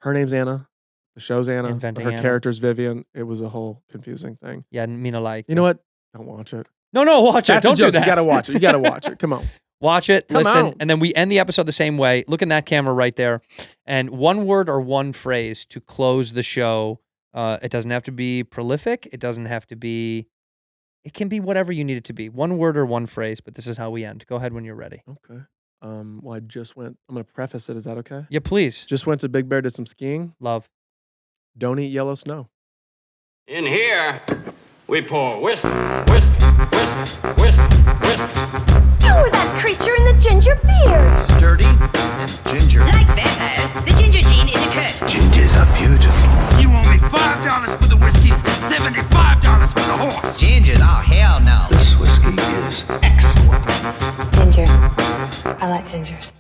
Her name's Anna. The show's Anna. Inventing her Anna. character's Vivian. It was a whole confusing thing. Yeah, Mina like. You know what? Don't watch it. No, watch it. That's a Don't do joke. that. You gotta watch it. You gotta watch it. Come on. Watch it, Come listen, on. and then we end the episode the same way. Look in that camera right there. And one word or one phrase to close the show. It doesn't have to be prolific. It doesn't have to be, it can be whatever you need it to be. One word or one phrase, but this is how we end. Go ahead when you're ready. Okay. Well, I just went. I'm gonna preface it. Is that okay? Yeah, please. Just went to Big Bear, did some skiing. Love. Don't eat yellow snow. In here, we pour whisk, whisk, whisk, whisk, whisk. You were that creature in the ginger beard. Sturdy and ginger. Like vampires, the ginger gene is a curse. Gingers are beautiful. You owe me $5 for the whiskey and $75 for the horse. Gingers? Oh, hell no. This whiskey is excellent. Ginger. I like gingers.